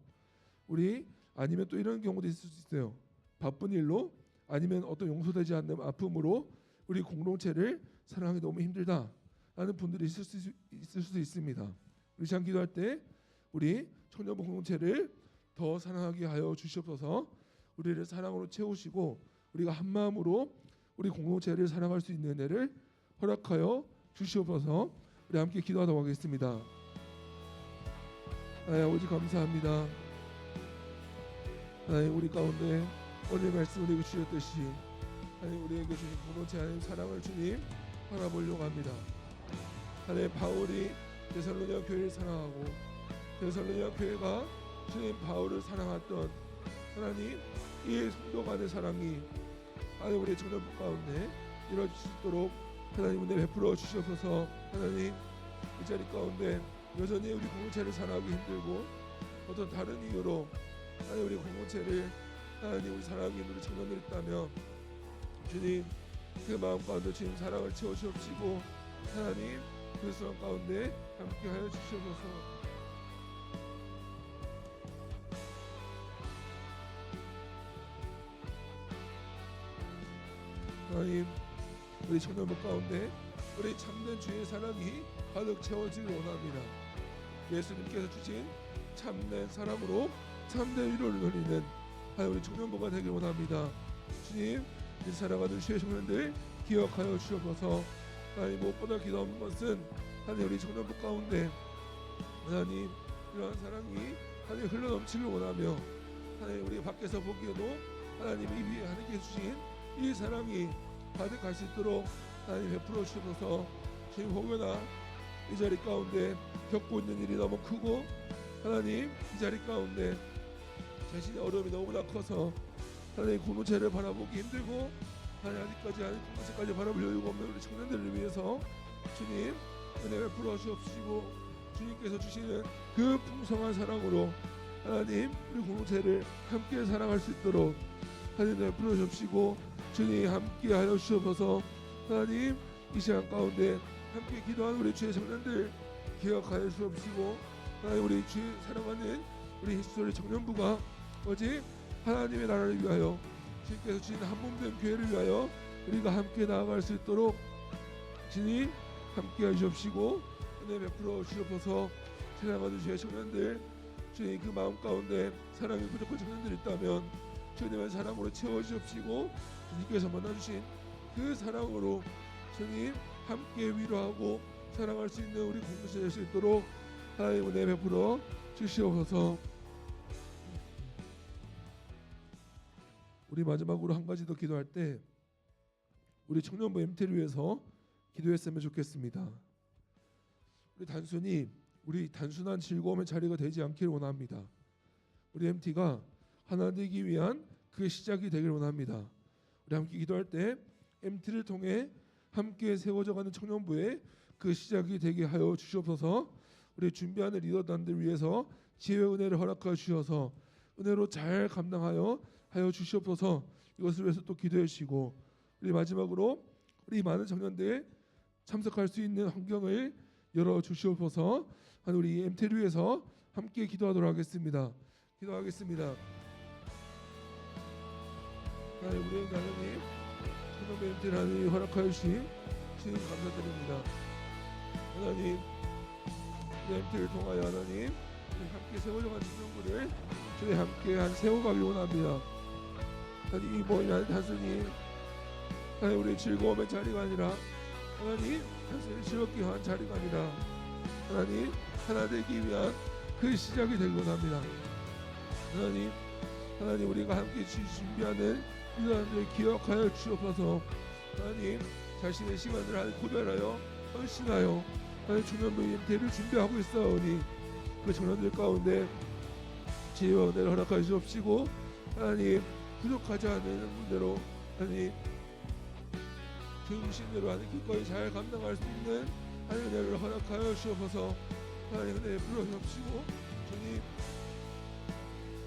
우리 아니면 또 이런 경우도 있을 수 있어요. 바쁜 일로 아니면 어떤 용서되지 않는 아픔으로 우리 공동체를 사랑하기 너무 힘들다라는 분들이 있을 수도 있습니다. 우리 시간 기도할 때 우리 청년부 공동체를 더 사랑하게 하여 주시옵소서. 우리를 사랑으로 채우시고 우리가 한 마음으로 우리 공동체를 사랑할 수 있는 은혜를 허락하여 주시옵소서. 우리 함께 기도하도록 하겠습니다. 하나님 아버지 감사합니다. 하나님 우리 가운데 오늘 말씀 우리에게 주셨듯이 하나님 우리에게 주신 공동체 하나님 사랑을 주님 바라보려고 합니다. 하나님 바울이 데살로니가 교회를 사랑하고 데살로니가 교회가 주님 바울을 사랑했던 하나님 이 성도 간의 사랑이 하나님 우리 청년부 가운데 이루어질 수 있도록 하나님 은혜 베풀어 주시옵소서. 하나님 이 자리 가운데 여전히 우리 공동체를 사랑하기 힘들고 어떤 다른 이유로 하나님 우리 공동체를 하나님 우리 사랑하기 힘든 청년들이 있다면 주님 그 마음 가운데 주님 사랑을 채워주옵시고 하나님 그 수원 가운데 함께하여 주시옵소서. 하나님 우리 청년부 가운데 우리 참된 주의 사랑이 가득 채워지길 원합니다. 예수님께서 주신 참된 사랑으로 참된 위로를 누리는 하나님 우리 청년부가 되길 원합니다. 주님 이 사랑하는 주의 청년들 기억하여 주옵소서. 하나님 무엇보다 기도하는 것은 하나님 우리 청년부 가운데 하나님 이러한 사랑이 하나님 흘러넘치길 원하며 하나님 우리 밖에서 보기에도 하나님이 위에 하나님께 주신 이 사랑이 가득할 수 있도록 하나님 베풀어 주셔서 주님 혹여나 이 자리 가운데 겪고 있는 일이 너무 크고 하나님 이 자리 가운데 자신의 어려움이 너무나 커서 하나님 공동체를 바라보기 힘들고 하나님 아직까지 하나님 공동체까지 바라볼 여유가 없는 우리 청년들을 위해서 주님 은혜 베풀어 주옵시고 주님께서 주시는 그 풍성한 사랑으로 하나님 우리 공동체를 함께 사랑할 수 있도록 하나님 베풀어 주옵시고 주님 함께 하여 주옵소서. 하나님 이 시간 가운데 함께 기도하는 우리 주의 청년들 기억하여 주옵시고 하나님 우리 주 사랑하는 우리 히스토리 청년부가 오직 하나님의 나라를 위하여 주님께서 주신 한몸된 교회를 위하여 우리가 함께 나아갈 수 있도록 주님 함께 하시옵시고 은혜 베풀어 주옵소서. 사랑하는 주의 청년들 주님 그 마음 가운데 사랑이 부족한 청년들이 있다면 주님의 사랑으로 채워주옵시고 주님께서 만나주신 그 사랑으로 주님 함께 위로하고 사랑할 수 있는 우리 공동체 될 수 있도록 하나님 은혜 베풀어 주시옵소서. 우리 마지막으로 한 가지 더 기도할 때 우리 청년부 MT를 위해서 기도했으면 좋겠습니다. 우리 단순한 즐거움의 자리가 되지 않기를 원합니다. 우리 MT가 하나 되기 위한 그 시작이 되길 원합니다. 우리 함께 기도할 때 MT를 통해 함께 세워져가는 청년부의 그 시작이 되게 하여 주시옵소서. 우리 준비하는 리더단들 위해서 지혜와 은혜를 허락하여 주셔서 은혜로 잘 감당하여 주시옵소서. 이것을 위해서 또 기도해 주시고 우리 마지막으로 우리 많은 청년들 참석할 수 있는 환경을 열어 주시옵소서. 우리 MT를 위해서 함께 기도하도록 하겠습니다. 기도하겠습니다. 하나님 우리 하나님 청년부 MT를 하나님 허락하여 주신 주님 감사드립니다. 하나님 우리 MT를 통하여 하나님 함께 세워져가는 청년부를 저희 함께 세워가길 원합니다. 하나님 이 모임이 단순히 하나님 우리 즐거움의 자리가 아니라 하나님 단순히 즐겁게 한 자리가 아니라 하나님 하나 되기 위한 그 시작이 되길 원합니다. 하나님 우리가 함께 준비하는 유다들을 기억하여 주옵소서. 하나님 자신의 시간을 하나님 구별하여 헌신하여 하나님 청년부 MT를 준비하고 있사오니 그 청년들 가운데 지혜와 은혜를 허락하여 주옵시고 하나님 부족하지 않은 대로 하나님 중심대로 하나님 기꺼이 잘 감당할 수 있는 하나님 은혜를 허락하여 주옵소서. 하나님 은혜 베풀어 주옵시고 주님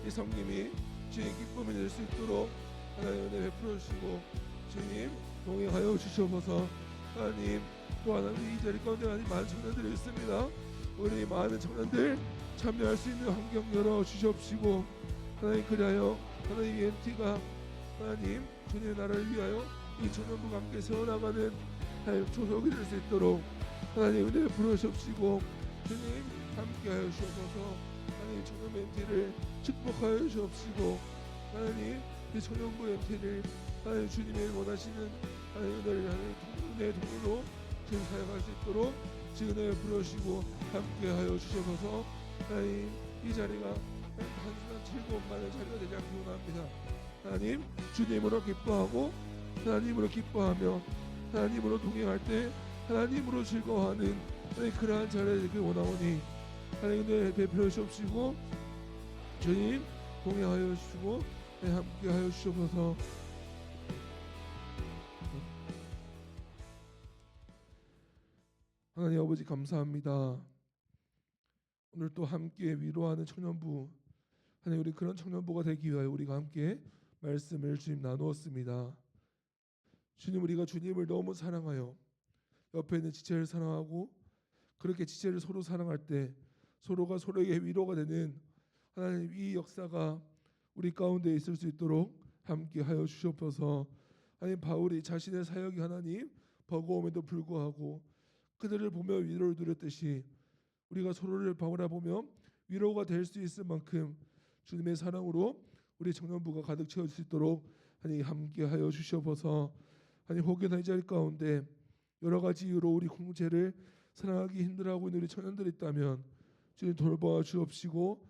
이 성김이 주의 기쁨이 될 수 있도록 하나님 은혜 베풀어 주시고 주님 동행하여 주시옵소서. 하나님 또 하나님 이 자리 가운데 하나님 많은 청년들이 있습니다. 우리 많은 청년들 참여할 수 있는 환경 열어 주시옵시고 하나님 그리하여 하나님 MT가 하나님 주님의 나라를 위하여 이 청년부가 함께 세워나가는 하나님 조속이 될 수 있도록 하나님 은혜 베풀어 주옵시고 주님 함께하여 주옵소서. 하나님 청년부 MT를 축복하여 주옵시고 하나님 이 청년부 MT를 하나님 주님의 원하시는 하나님 은혜를 하나님 은혜의 통로로 지금 사용할 수 있도록 지금 은혜 부르시고 함께하여 주셔서 하나님 이 자리가 단순한 즐거움만의 자리가 되지 않기 원합니다. 하나님 주님으로 기뻐하고 하나님으로 기뻐하며 하나님으로 동행할 때 하나님으로 즐거워하는 그러한 자리가 되길 원하오니 하나님 은혜 베풀어 주옵시고 주님 동행하여 주시고 함께하여 주셔서 하나님 아버지 감사합니다. 오늘 또 함께 위로하는 청년부 하나님 우리 그런 청년부가 되기 위하여 우리가 함께 말씀을 주님 나누었습니다. 주님 우리가 주님을 너무 사랑하여 옆에 있는 지체를 사랑하고 그렇게 지체를 서로 사랑할 때 서로가 서로에게 위로가 되는 하나님 이 역사가 우리 가운데 있을 수 있도록 함께 하여 주시옵소서. 하나님 바울이 자신의 사역이 하나님 버거움에도 불구하고 그들을 보며 위로를 누렸듯이 우리가 서로를 바라보며 위로가 될 수 있을 만큼 주님의 사랑으로 우리 청년부가 가득 채울 수 있도록 하나님 함께 하여 주시옵소서. 하나님 혹여나 이 자리 가운데 여러 가지 이유로 우리 공동체를 사랑하기 힘들어하고 있는 우리 청년들이 있다면 주님 돌보아 주옵시고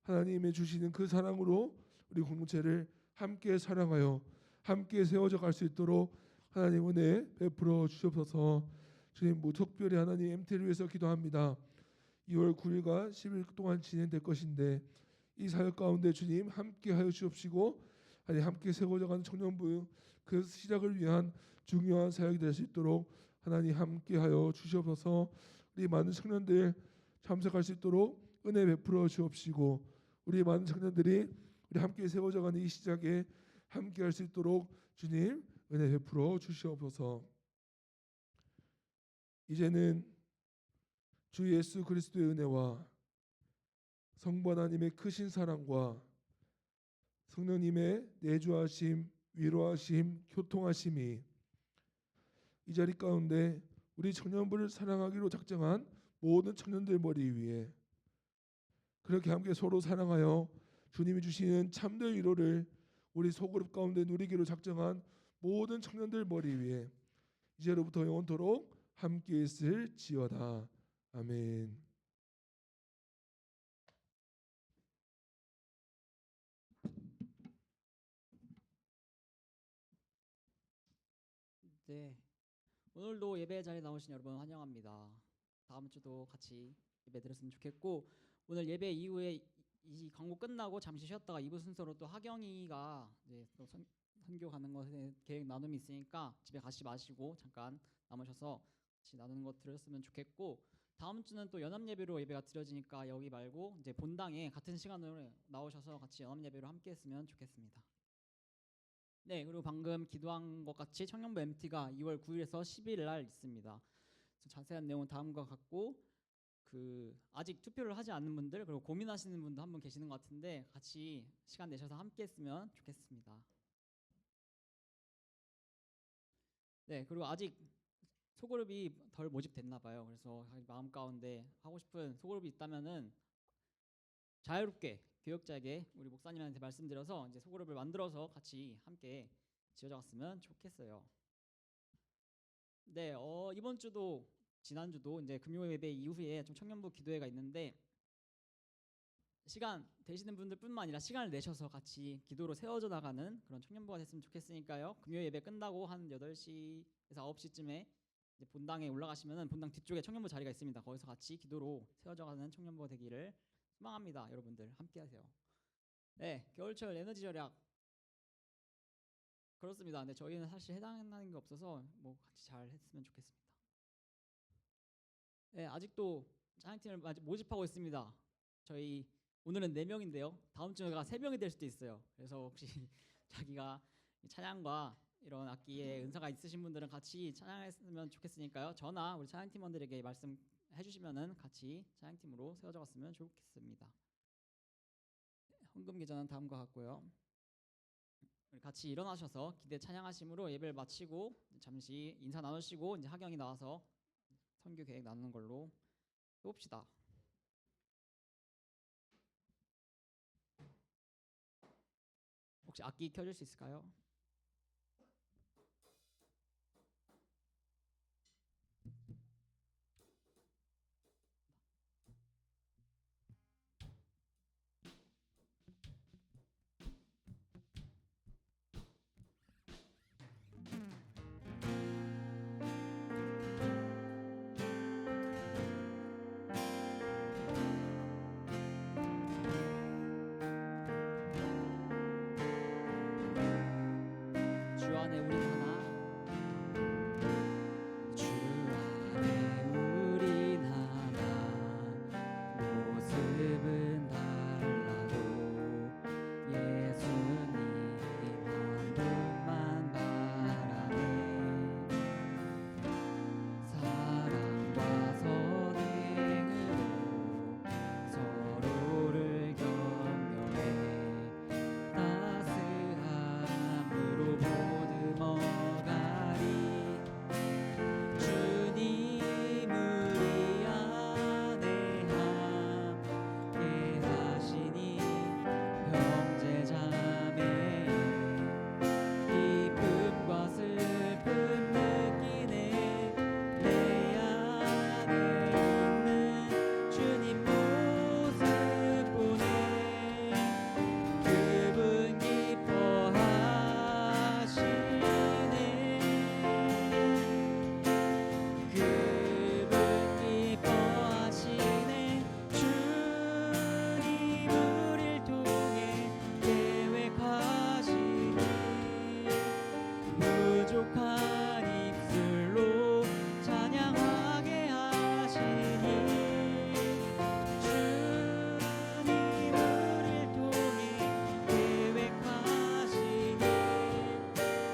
하나님의 주시는 그 사랑으로 우리 공동체를 함께 사랑하여 함께 세워져 갈 수 있도록 하나님 은혜 베풀어 주옵소서. 주님 특별히 하나님 MT를 위해서 기도합니다. 2월 9일과 10일 동안 진행될 것인데 이 사역 가운데 주님 함께 하여 주옵시고 하나님 함께 세워져 가는 청년부 그 시작을 위한 중요한 사역이 될 수 있도록 하나님 함께 하여 주시옵소서. 우리 많은 청년들 참석할 수 있도록 은혜 베풀어 주옵시고 우리 많은 청년들이 우리 함께 세워져 가는 이 시작에 함께 할 수 있도록 주님 은혜 베풀어 주시옵소서. 이제는 주 예수 그리스도의 은혜와 성부 하나님의 크신 사랑과 성령님의 내주하심, 위로하심, 교통하심이 이 자리 가운데 우리 청년부를 사랑하기로 작정한 모든 청년들 머리 위에 그렇게 함께 서로 사랑하여 주님이 주시는 참된 위로를 우리 소그룹 가운데 누리기로 작정한 모든 청년들 머리 위에 이제로부터 영원토록 함께 있을지어다. 아멘. 네, 오늘도 예배 자리에 나오신 여러분 환영합니다. 다음 주도 같이 예배 드렸으면 좋겠고 오늘 예배 이후에 이 광고 끝나고 잠시 쉬었다가 2부 순서로 또 하경이가 이제 또 선교 가는 것에 계획 나눔이 있으니까 집에 가시 마시고 잠깐 남으셔서 같이 나누는 거 들었으면 좋겠고 다음 주는 또 연합 예배로 예배가 드려지니까 여기 말고 이제 본당에 같은 시간으로 나오셔서 같이 연합 예배로 함께 했으면 좋겠습니다. 네, 그리고 방금 기도한 것 같이 청년부 MT가 2월 9일에서 10일 날 있습니다. 자세한 내용은 다음과 같고 아직 투표를 하지 않는 분들 그리고 고민하시는 분도 한 분 계시는 것 같은데 같이 시간 내셔서 함께 했으면 좋겠습니다. 네, 그리고 아직 소그룹이 덜 모집됐나 봐요. 그래서 마음 가운데 하고 싶은 소그룹이 있다면은 자유롭게 교역자에게 우리 목사님한테 말씀드려서 이제 소그룹을 만들어서 같이 함께 지어져갔으면 좋겠어요. 네, 이번 주도 지난주도 이제 금요 예배 이후에 좀 청년부 기도회가 있는데 시간 되시는 분들뿐만 아니라 시간을 내셔서 같이 기도로 세워져 나가는 그런 청년부가 됐으면 좋겠으니까요. 금요 예배 끝나고 한 8시에서 9시쯤에 이제 본당에 올라가시면은 본당 뒤쪽에 청년부 자리가 있습니다. 거기서 같이 기도로 세워져가는 청년부가 되기를 소망합니다. 여러분들 함께하세요. 네, 겨울철 에너지 절약 그렇습니다. 근데 저희는 사실 해당하는 게 없어서 뭐 같이 잘 했으면 좋겠습니다. 네, 아직도 찬양팀을 모집하고 있습니다. 저희 오늘은 4명인데요. 다음 주가 3명이 될 수도 있어요. 그래서 혹시 자기가 찬양과 이런 악기에 은사가 있으신 분들은 같이 찬양했으면 좋겠으니까요. 저나 우리 찬양팀원들에게 말씀해 주시면은 같이 찬양팀으로 세워져 갔으면 좋겠습니다. 헌금 계좌는 다음과 같고요. 우리 같이 일어나셔서 기대 찬양하심으로 예배를 마치고 잠시 인사 나누시고 이제 하경이 나와서 선교 계획 나누는 걸로 해봅시다. 혹시 악기 켜줄 수 있을까요? 주 안에 우리 하나 주 안에 우리 하나 모습은 달라도 예수님 한 분만 바라네 사랑과 선행으로 서로를 격려해 따스함으로 보듬어가리 주님 우리 안에 함께 하시니 형제자매 기쁨과 슬픔 느끼네 내 안에 있는 주님 모습 보네 그분 기뻐하시네 주님 우릴 통해 계획하시니 부족한 입술로 찬양하게 하시니 주님 우릴 통해 계획하시니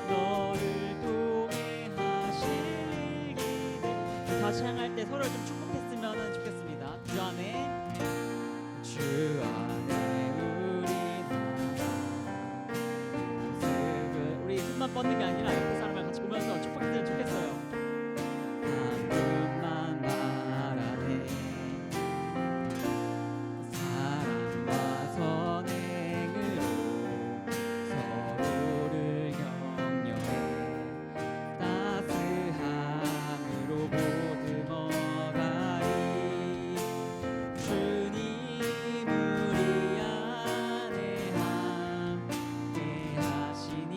너를 통해 하실 일들 다시 향할 때 서로를 좀 축복했으면 좋겠습니다. 주 안에 우리 하나 모습을 우리 손만 뻗는 게 아니라 옆에 사람을 같이 보면서 축복했으면 좋겠어요. 한 분만 바라네 사랑과 선행으로 서로를 격려해 따스함으로 보듬어가리 주님 우리 안에 함께 하시니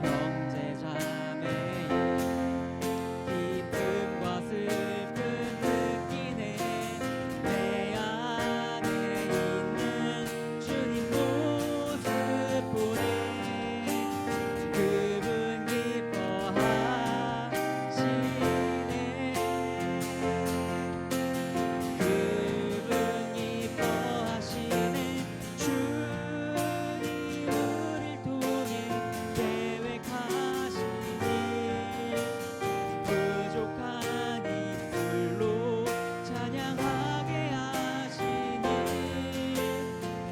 형제자매 기쁨과 슬픔 느끼네 내 안에 있는 주님 모습 보네 그분 기뻐하시네 주님 우릴 통해 계획하시니 부족한 입술로 찬양하게 하시니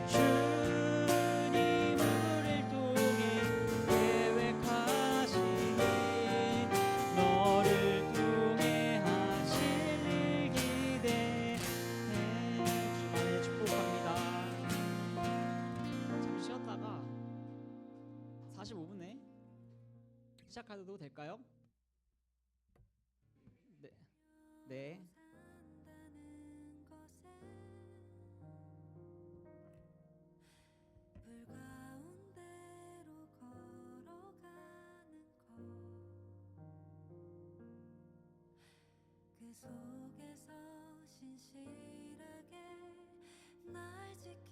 주님 우릴 통해 계획하시니 너를 통해 하실 일 기대해 주만의 축복합니다. 잠시 쉬었다가 45분에 시작해도 될까요? 네. 네. 산다는 것에 불 가운데로 걸어가는 것 그 속에서 신실하게 날 지키